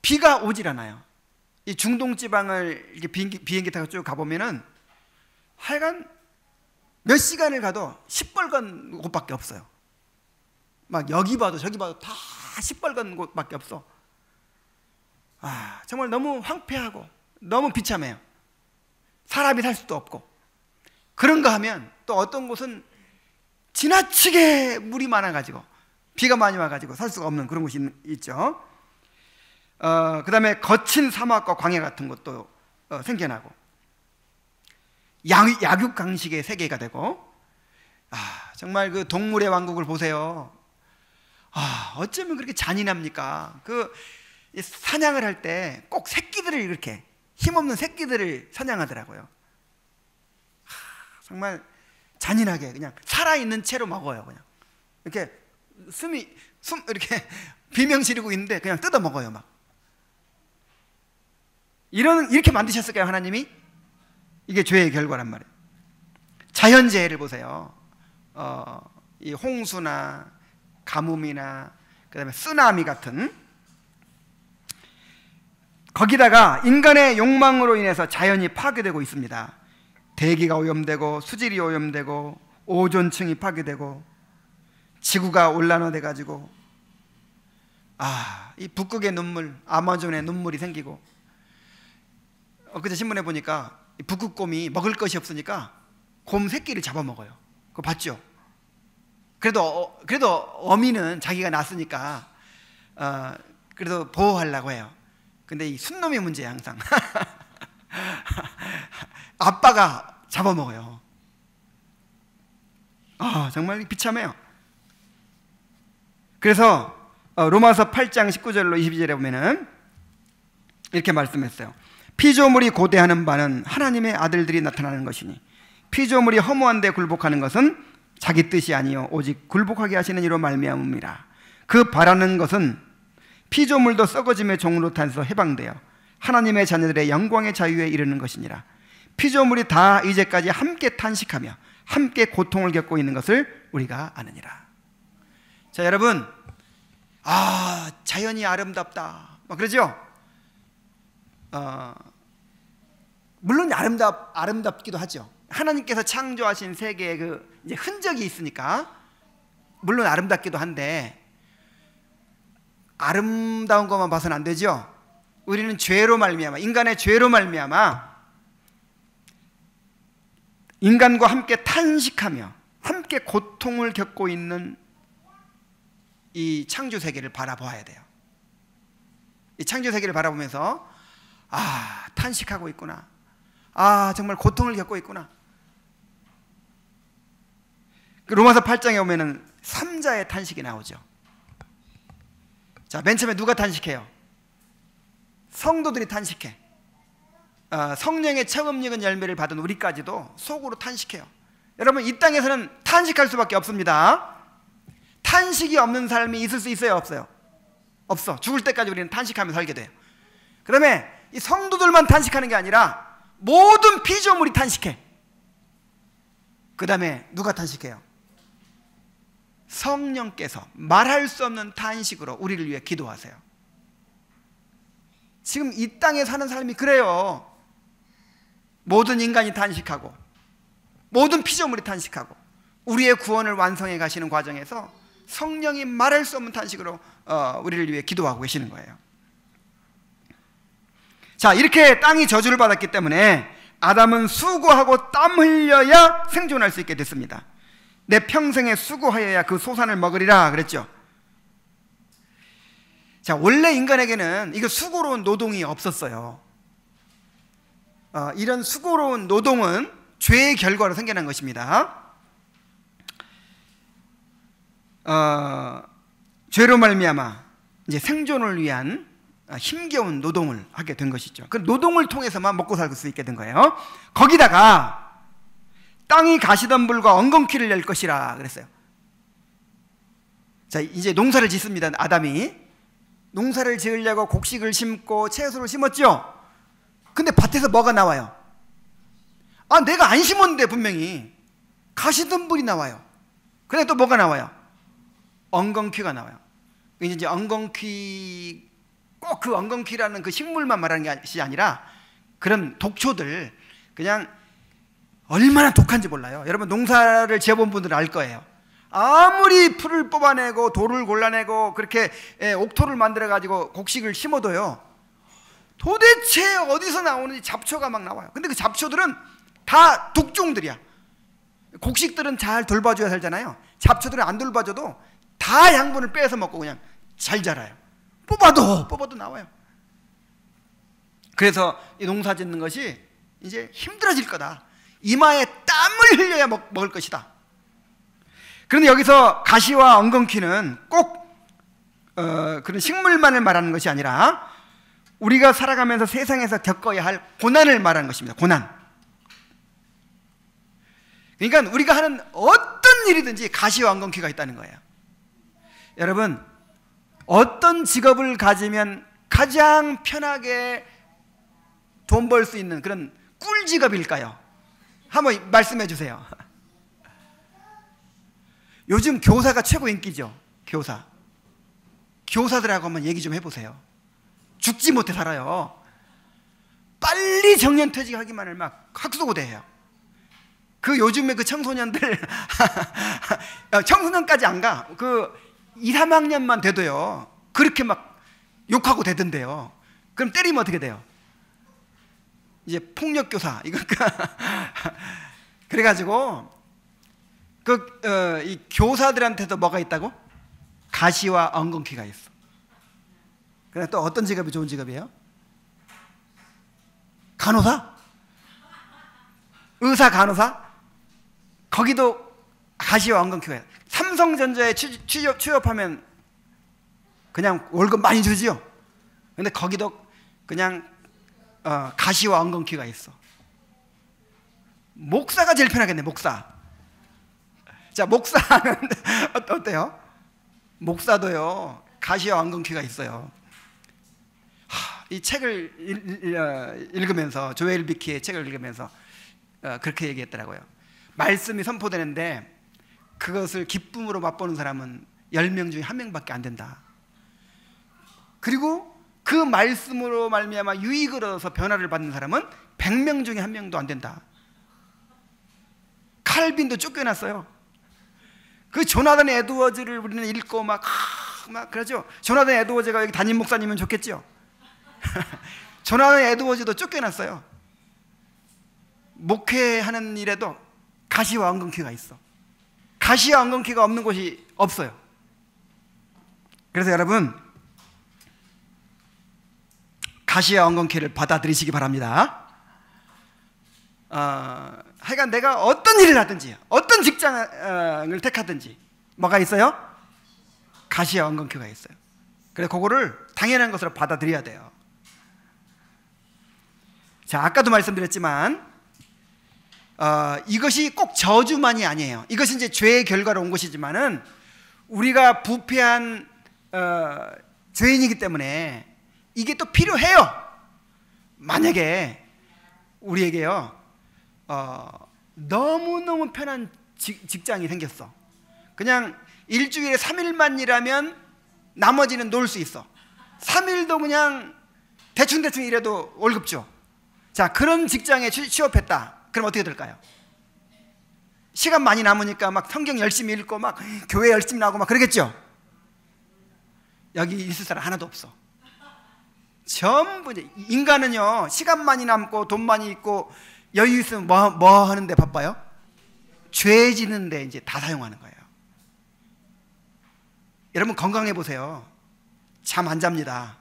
비가 오질 않아요. 이 중동 지방을 이렇게 비행기 타고 쭉 가보면은 하여간 몇 시간을 가도 시뻘건 곳밖에 없어요. 막 여기 봐도 저기 봐도 다 시뻘건 곳밖에 없어. 정말 너무 황폐하고 너무 비참해요. 사람이 살 수도 없고. 그런가 하면 또 어떤 곳은 지나치게 물이 많아가지고 비가 많이 와가지고 살 수가 없는 그런 곳이 있죠. 그 다음에 거친 사막과 광야 같은 것도 생겨나고, 약육강식의 세계가 되고, 정말 그 동물의 왕국을 보세요. 어쩌면 그렇게 잔인합니까? 그 사냥을 할 때 꼭 새끼들을 이렇게 힘없는 새끼들을 사냥하더라고요. 정말 잔인하게 그냥 살아있는 채로 먹어요. 그냥 이렇게 숨 이렇게 비명 지르고 있는데 그냥 뜯어 먹어요. 막 이렇게 만드셨을까요, 하나님이? 이게 죄의 결과란 말이에요. 자연재해를 보세요. 이 홍수나 가뭄이나 그다음에 쓰나미 같은, 거기다가 인간의 욕망으로 인해서 자연이 파괴되고 있습니다. 대기가 오염되고 수질이 오염되고 오존층이 파괴되고 지구가 온난화돼 가지고 이 북극의 눈물, 아마존의 눈물이 생기고, 그제 신문에 보니까 북극곰이 먹을 것이 없으니까 곰 새끼를 잡아먹어요. 그거 봤죠? 그래도 어미는 자기가 낳았으니까 그래도 보호하려고 해요. 근데 이 순놈의 문제야 항상. 아빠가 잡아먹어요. 정말 비참해요. 그래서 로마서 8장 19절로 22절에 보면은 이렇게 말씀했어요. 피조물이 고대하는 바는 하나님의 아들들이 나타나는 것이니 피조물이 허무한 데 굴복하는 것은 자기 뜻이 아니요 오직 굴복하게 하시는 이로 말미암음이라. 그 바라는 것은 피조물도 썩어짐의 종으로 탄서 해방되어 하나님의 자녀들의 영광의 자유에 이르는 것이니라. 피조물이 다 이제까지 함께 탄식하며 함께 고통을 겪고 있는 것을 우리가 아느니라. 자, 여러분, 자연이 아름답다 막 그러죠? 물론 아름답기도 하죠. 하나님께서 창조하신 세계에 그 이제 흔적이 있으니까 물론 아름답기도 한데, 아름다운 것만 봐서는 안 되죠. 우리는 죄로 말미암아, 인간의 죄로 말미암아 인간과 함께 탄식하며 함께 고통을 겪고 있는 이 창조 세계를 바라봐야 돼요. 이 창조 세계를 바라보면서 탄식하고 있구나, 정말 고통을 겪고 있구나. 로마서 8장에 보면은 3자의 탄식이 나오죠. 자, 맨 처음에 누가 탄식해요? 성도들이 탄식해. 성령의 처음 익은 열매를 받은 우리까지도 속으로 탄식해요. 여러분, 이 땅에서는 탄식할 수밖에 없습니다. 탄식이 없는 삶이 있을 수 있어요, 없어요? 없어. 죽을 때까지 우리는 탄식하며 살게 돼요. 그 다음에 이 성도들만 탄식하는 게 아니라 모든 피조물이 탄식해. 그 다음에 누가 탄식해요? 성령께서 말할 수 없는 탄식으로 우리를 위해 기도하세요. 지금 이 땅에 사는 삶이 그래요. 모든 인간이 탄식하고 모든 피조물이 탄식하고 우리의 구원을 완성해 가시는 과정에서 성령이 말할 수 없는 탄식으로 우리를 위해 기도하고 계시는 거예요. 자, 이렇게 땅이 저주를 받았기 때문에 아담은 수고하고 땀 흘려야 생존할 수 있게 됐습니다. 내 평생에 수고하여야 그 소산을 먹으리라 그랬죠. 자, 원래 인간에게는 이거 수고로운 노동이 없었어요. 이런 수고로운 노동은 죄의 결과로 생겨난 것입니다. 죄로 말미암아 이제 생존을 위한 힘겨운 노동을 하게 된 것이죠. 그 노동을 통해서만 먹고 살 수 있게 된 거예요. 거기다가 땅이 가시덤불과 엉겅퀴를 낼 것이라 그랬어요. 자, 이제 농사를 짓습니다. 아담이 농사를 지으려고 곡식을 심고 채소를 심었죠. 근데 밭에서 뭐가 나와요? 내가 안 심었는데 분명히 가시덤불이 나와요. 근데 또 뭐가 나와요? 엉겅퀴가 나와요. 이제 엉겅퀴, 꼭 그 엉겅퀴라는 그 식물만 말하는 것이 아니라 그런 독초들, 그냥 얼마나 독한지 몰라요. 여러분, 농사를 지어본 분들은 알 거예요. 아무리 풀을 뽑아내고 돌을 골라내고 그렇게 옥토를 만들어 가지고 곡식을 심어도요, 도대체 어디서 나오는지 잡초가 막 나와요. 근데 그 잡초들은 다 독종들이야. 곡식들은 잘 돌봐줘야 살잖아요. 잡초들은 안 돌봐줘도 다 양분을 빼서 먹고 그냥 잘 자라요. 뽑아도 나와요. 그래서 이 농사 짓는 것이 이제 힘들어질 거다. 이마에 땀을 흘려야 먹을 것이다. 그런데 여기서 가시와 엉겅퀴는 꼭 그런 식물만을 말하는 것이 아니라 우리가 살아가면서 세상에서 겪어야 할 고난을 말하는 것입니다. 고난. 그러니까 우리가 하는 어떤 일이든지 가시와 엉겅퀴가 있다는 거예요. 여러분, 어떤 직업을 가지면 가장 편하게 돈 벌 수 있는 그런 꿀직업일까요? 한번 말씀해 주세요. 요즘 교사가 최고 인기죠. 교사들하고 한번 얘기 좀 해보세요. 죽지 못해 살아요. 빨리 정년퇴직하기만을 막 학수고대해요. 그 요즘에 그 청소년들 청소년까지 안 가. 그 2, 3학년만 돼도요, 그렇게 막 욕하고 대던데요. 그럼 때리면 어떻게 돼요? 이제 폭력교사 이거 그래가지고 이 교사들한테도 뭐가 있다고? 가시와 엉겅퀴가 있어. 그래, 또 어떤 직업이 좋은 직업이에요? 간호사? 의사, 간호사? 거기도 가시와 엉겅퀴가 있어. 삼성전자에 취업하면 그냥 월급 많이 주지요. 근데 거기도 그냥 가시와 엉겅퀴가 있어. 목사가 제일 편하겠네. 목사. 자, 목사는 어때요? 목사도요, 가시와 엉겅퀴가 있어요. 이 책을 읽으면서, 조엘 비키의 책을 읽으면서 그렇게 얘기했더라고요. 말씀이 선포되는데 그것을 기쁨으로 맛보는 사람은 10명 중에 1명밖에 안 된다. 그리고 그 말씀으로 말미암아 유익을 얻어서 변화를 받는 사람은 100명 중에 1명도 안 된다. 칼빈도 쫓겨났어요. 그 조나단 에드워즈를 우리는 읽고 막 그러죠. 조나단 에드워즈가 여기 담임 목사님은 좋겠죠. 조나단 에드워즈도 쫓겨났어요. 목회하는 일에도 가시와 엉겅퀴가 있어. 가시와 엉겅퀴가 없는 곳이 없어요. 그래서 여러분, 가시와 엉겅퀴를 받아들이시기 바랍니다. 하여간 내가 어떤 일을 하든지 어떤 직장을 택하든지 뭐가 있어요? 가시와 엉겅퀴가 있어요. 그래서 그거를 당연한 것으로 받아들여야 돼요. 자, 아까도 말씀드렸지만 이것이 꼭 저주만이 아니에요. 이것이 이제 죄의 결과로 온 것이지만은 우리가 부패한 죄인이기 때문에 이게 또 필요해요. 만약에 우리에게요 너무너무 편한 직장이 생겼어. 그냥 일주일에 3일만 일하면 나머지는 놀 수 있어. 3일도 그냥 대충대충 일해도 월급 줘. 자, 그런 직장에 취업했다. 그럼 어떻게 될까요? 시간 많이 남으니까 막 성경 열심히 읽고 막 교회 열심히 나오고 막 그러겠죠? 여기 있을 사람 하나도 없어. 전부 인간은요 시간 많이 남고 돈 많이 있고 여유 있으면 뭐 하는데 바빠요? 죄 지는데 이제 다 사용하는 거예요. 여러분 건강해 보세요. 잠 안 잡니다.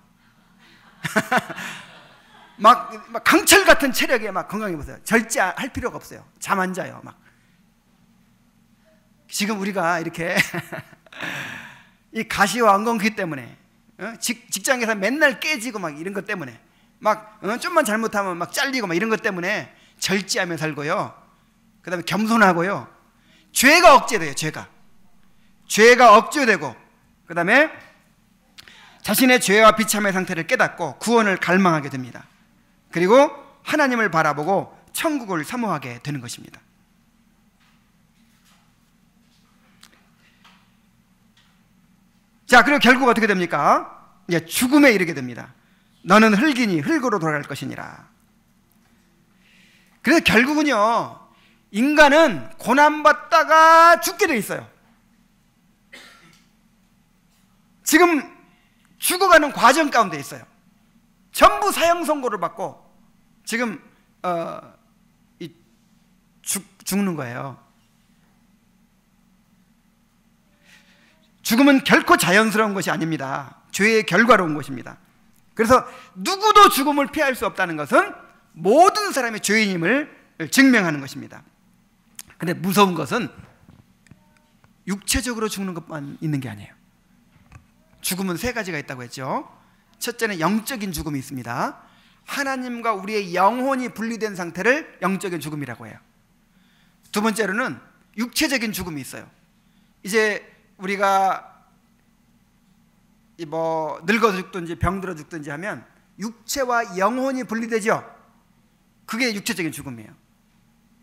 막 강철 같은 체력에 막 건강해 보세요. 절제할 필요가 없어요. 잠 안 자요. 막 지금 우리가 이렇게 이 가시와 엉겅퀴 때문에 직장에서 맨날 깨지고 막 이런 것 때문에 막 좀만 잘못하면 막 잘리고 막 이런 것 때문에 절제하며 살고요. 그 다음에 겸손하고요. 죄가 억제돼요. 죄가 억제되고 그 다음에 자신의 죄와 비참의 상태를 깨닫고 구원을 갈망하게 됩니다. 그리고 하나님을 바라보고 천국을 사모하게 되는 것입니다. 자, 그리고 결국 어떻게 됩니까? 이제 죽음에 이르게 됩니다. 너는 흙이니 흙으로 돌아갈 것이니라. 그래서 결국은요 인간은 고난받다가 죽게 돼 있어요. 지금 죽어가는 과정 가운데 있어요. 전부 사형 선고를 받고 지금 죽는 거예요. 죽음은 결코 자연스러운 것이 아닙니다. 죄의 결과로 온 것입니다. 그래서 누구도 죽음을 피할 수 없다는 것은 모든 사람이 죄인임을 증명하는 것입니다. 근데 무서운 것은 육체적으로 죽는 것만 있는 게 아니에요. 죽음은 세 가지가 있다고 했죠. 첫째는 영적인 죽음이 있습니다. 하나님과 우리의 영혼이 분리된 상태를 영적인 죽음이라고 해요. 두 번째로는 육체적인 죽음이 있어요. 이제 우리가 뭐 늙어 죽든지 병들어 죽든지 하면 육체와 영혼이 분리되죠. 그게 육체적인 죽음이에요.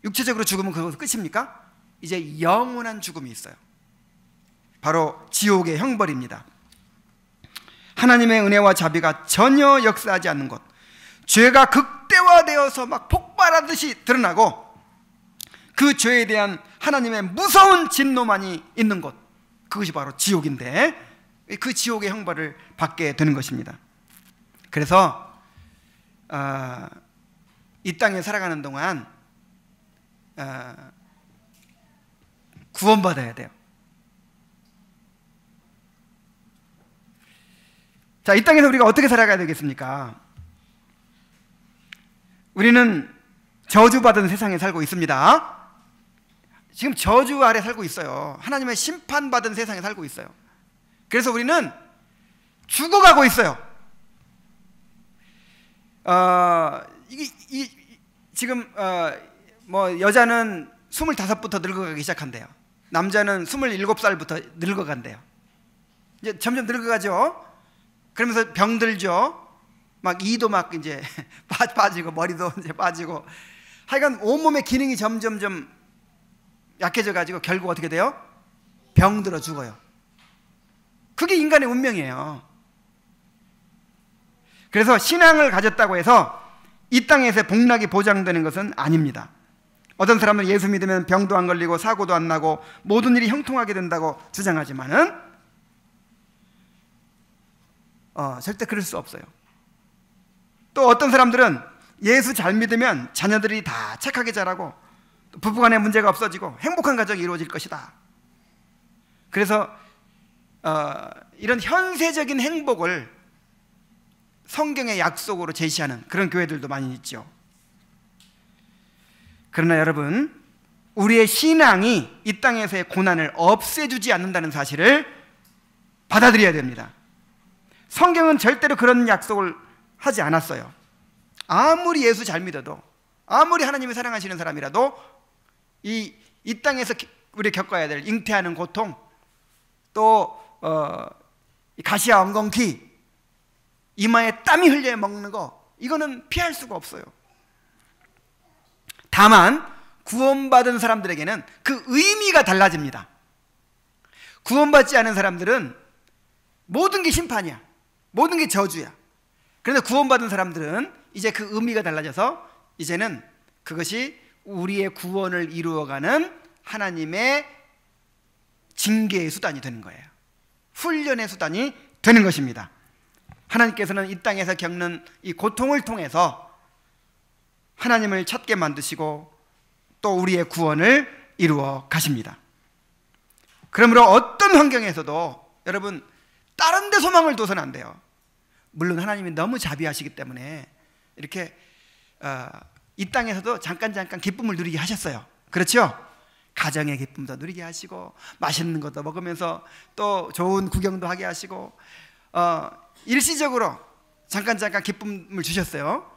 육체적으로 죽으면 그것도 끝입니까? 이제 영원한 죽음이 있어요. 바로 지옥의 형벌입니다. 하나님의 은혜와 자비가 전혀 역사하지 않는 곳, 죄가 극대화되어서 막 폭발하듯이 드러나고 그 죄에 대한 하나님의 무서운 진노만이 있는 곳, 그것이 바로 지옥인데 그 지옥의 형벌을 받게 되는 것입니다. 그래서 이 땅에 살아가는 동안 구원받아야 돼요. 자, 이 땅에서 우리가 어떻게 살아가야 되겠습니까? 우리는 저주받은 세상에 살고 있습니다. 지금 저주 아래 살고 있어요. 하나님의 심판받은 세상에 살고 있어요. 그래서 우리는 죽어가고 있어요. 지금 뭐 여자는 25부터 늙어가기 시작한대요. 남자는 27살부터 늙어간대요. 이제 점점 늙어가죠. 그러면서 병들죠. 막 이도 막 이제 빠지고 머리도 이제 빠지고 하여간 온몸의 기능이 점점점 약해져 가지고 결국 어떻게 돼요? 병들어 죽어요. 그게 인간의 운명이에요. 그래서 신앙을 가졌다고 해서 이 땅에서 복락이 보장되는 것은 아닙니다. 어떤 사람은 예수 믿으면 병도 안 걸리고 사고도 안 나고 모든 일이 형통하게 된다고 주장하지만은 절대 그럴 수 없어요. 또 어떤 사람들은 예수 잘 믿으면 자녀들이 다 착하게 자라고 부부간에 문제가 없어지고 행복한 가정이 이루어질 것이다. 그래서 이런 현세적인 행복을 성경의 약속으로 제시하는 그런 교회들도 많이 있죠. 그러나 여러분, 우리의 신앙이 이 땅에서의 고난을 없애주지 않는다는 사실을 받아들여야 됩니다. 성경은 절대로 그런 약속을 하지 않았어요. 아무리 예수 잘 믿어도, 아무리 하나님이 사랑하시는 사람이라도 이 땅에서 우리 겪어야 될 잉태하는 고통, 또 가시와 엉겅퀴, 이마에 땀이 흘려 먹는 거, 이거는 피할 수가 없어요. 다만 구원받은 사람들에게는 그 의미가 달라집니다. 구원받지 않은 사람들은 모든 게 심판이야, 모든 게 저주야. 그런데 구원받은 사람들은 이제 그 의미가 달라져서 이제는 그것이 우리의 구원을 이루어가는 하나님의 징계의 수단이 되는 거예요. 훈련의 수단이 되는 것입니다. 하나님께서는 이 땅에서 겪는 이 고통을 통해서 하나님을 찾게 만드시고 또 우리의 구원을 이루어 가십니다. 그러므로 어떤 환경에서도 여러분 다른 데 소망을 둬서는 안 돼요. 물론 하나님이 너무 자비하시기 때문에 이렇게 이 땅에서도 잠깐 기쁨을 누리게 하셨어요. 그렇죠? 가정의 기쁨도 누리게 하시고 맛있는 것도 먹으면서 또 좋은 구경도 하게 하시고 일시적으로 잠깐 기쁨을 주셨어요.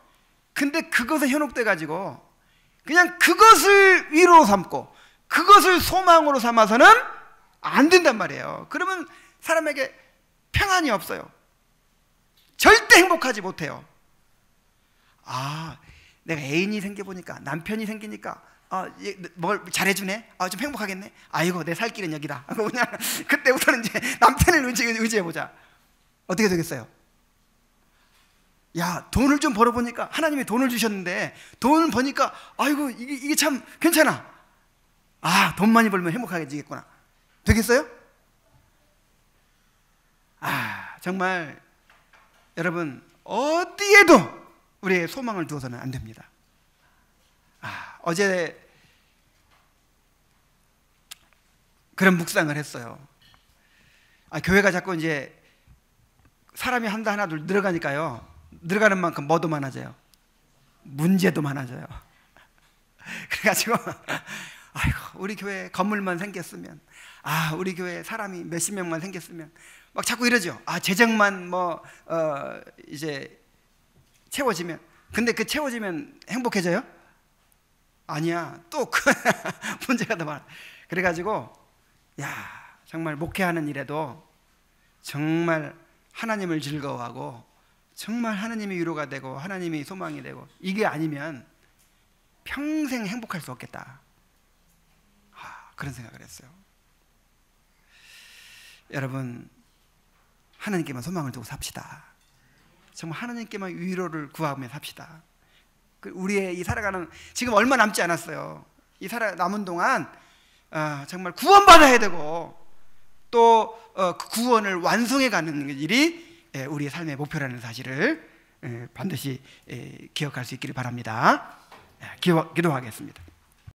근데 그것에 현혹돼 가지고 그냥 그것을 위로로 삼고 그것을 소망으로 삼아서는 안 된단 말이에요. 그러면 사람에게 평안이 없어요. 절대 행복하지 못해요. 내가 애인이 생겨보니까, 남편이 생기니까 뭘 잘해주네? 좀 행복하겠네? 아이고, 내 살 길은 여기다. 그냥 그때부터는 이제 남편을 의지해보자. 어떻게 되겠어요? 야, 돈을 좀 벌어보니까, 하나님이 돈을 주셨는데 돈을 버니까 아이고, 이게 참 괜찮아. 돈 많이 벌면 행복하게지겠구나. 되겠어요? 정말 여러분, 어디에도 우리의 소망을 두어서는 안 됩니다. 어제 그런 묵상을 했어요. 교회가 자꾸 이제 사람이 하나둘 늘어가니까요, 늘어가는 만큼 뭐도 많아져요? 문제도 많아져요. 그래가지고 아이고, 우리 교회 건물만 생겼으면, 우리 교회 사람이 몇십 명만 생겼으면, 막 자꾸 이러죠. 재정만 이제 채워지면. 근데 그 채워지면 행복해져요? 아니야. 또 그 문제가 더 많아. 그래가지고 정말 목회하는 일에도 정말 하나님을 즐거워하고 정말 하나님이 위로가 되고 하나님이 소망이 되고, 이게 아니면 평생 행복할 수 없겠다. 그런 생각을 했어요. 여러분, 하나님께만 소망을 두고 삽시다. 정말 하나님께만 위로를 구하며 삽시다. 우리의 이 살아가는, 지금 얼마 남지 않았어요. 이 남은 동안 정말 구원받아야 되고 또 그 구원을 완성해가는 일이 우리의 삶의 목표라는 사실을 반드시 기억할 수 있기를 바랍니다. 기도하겠습니다.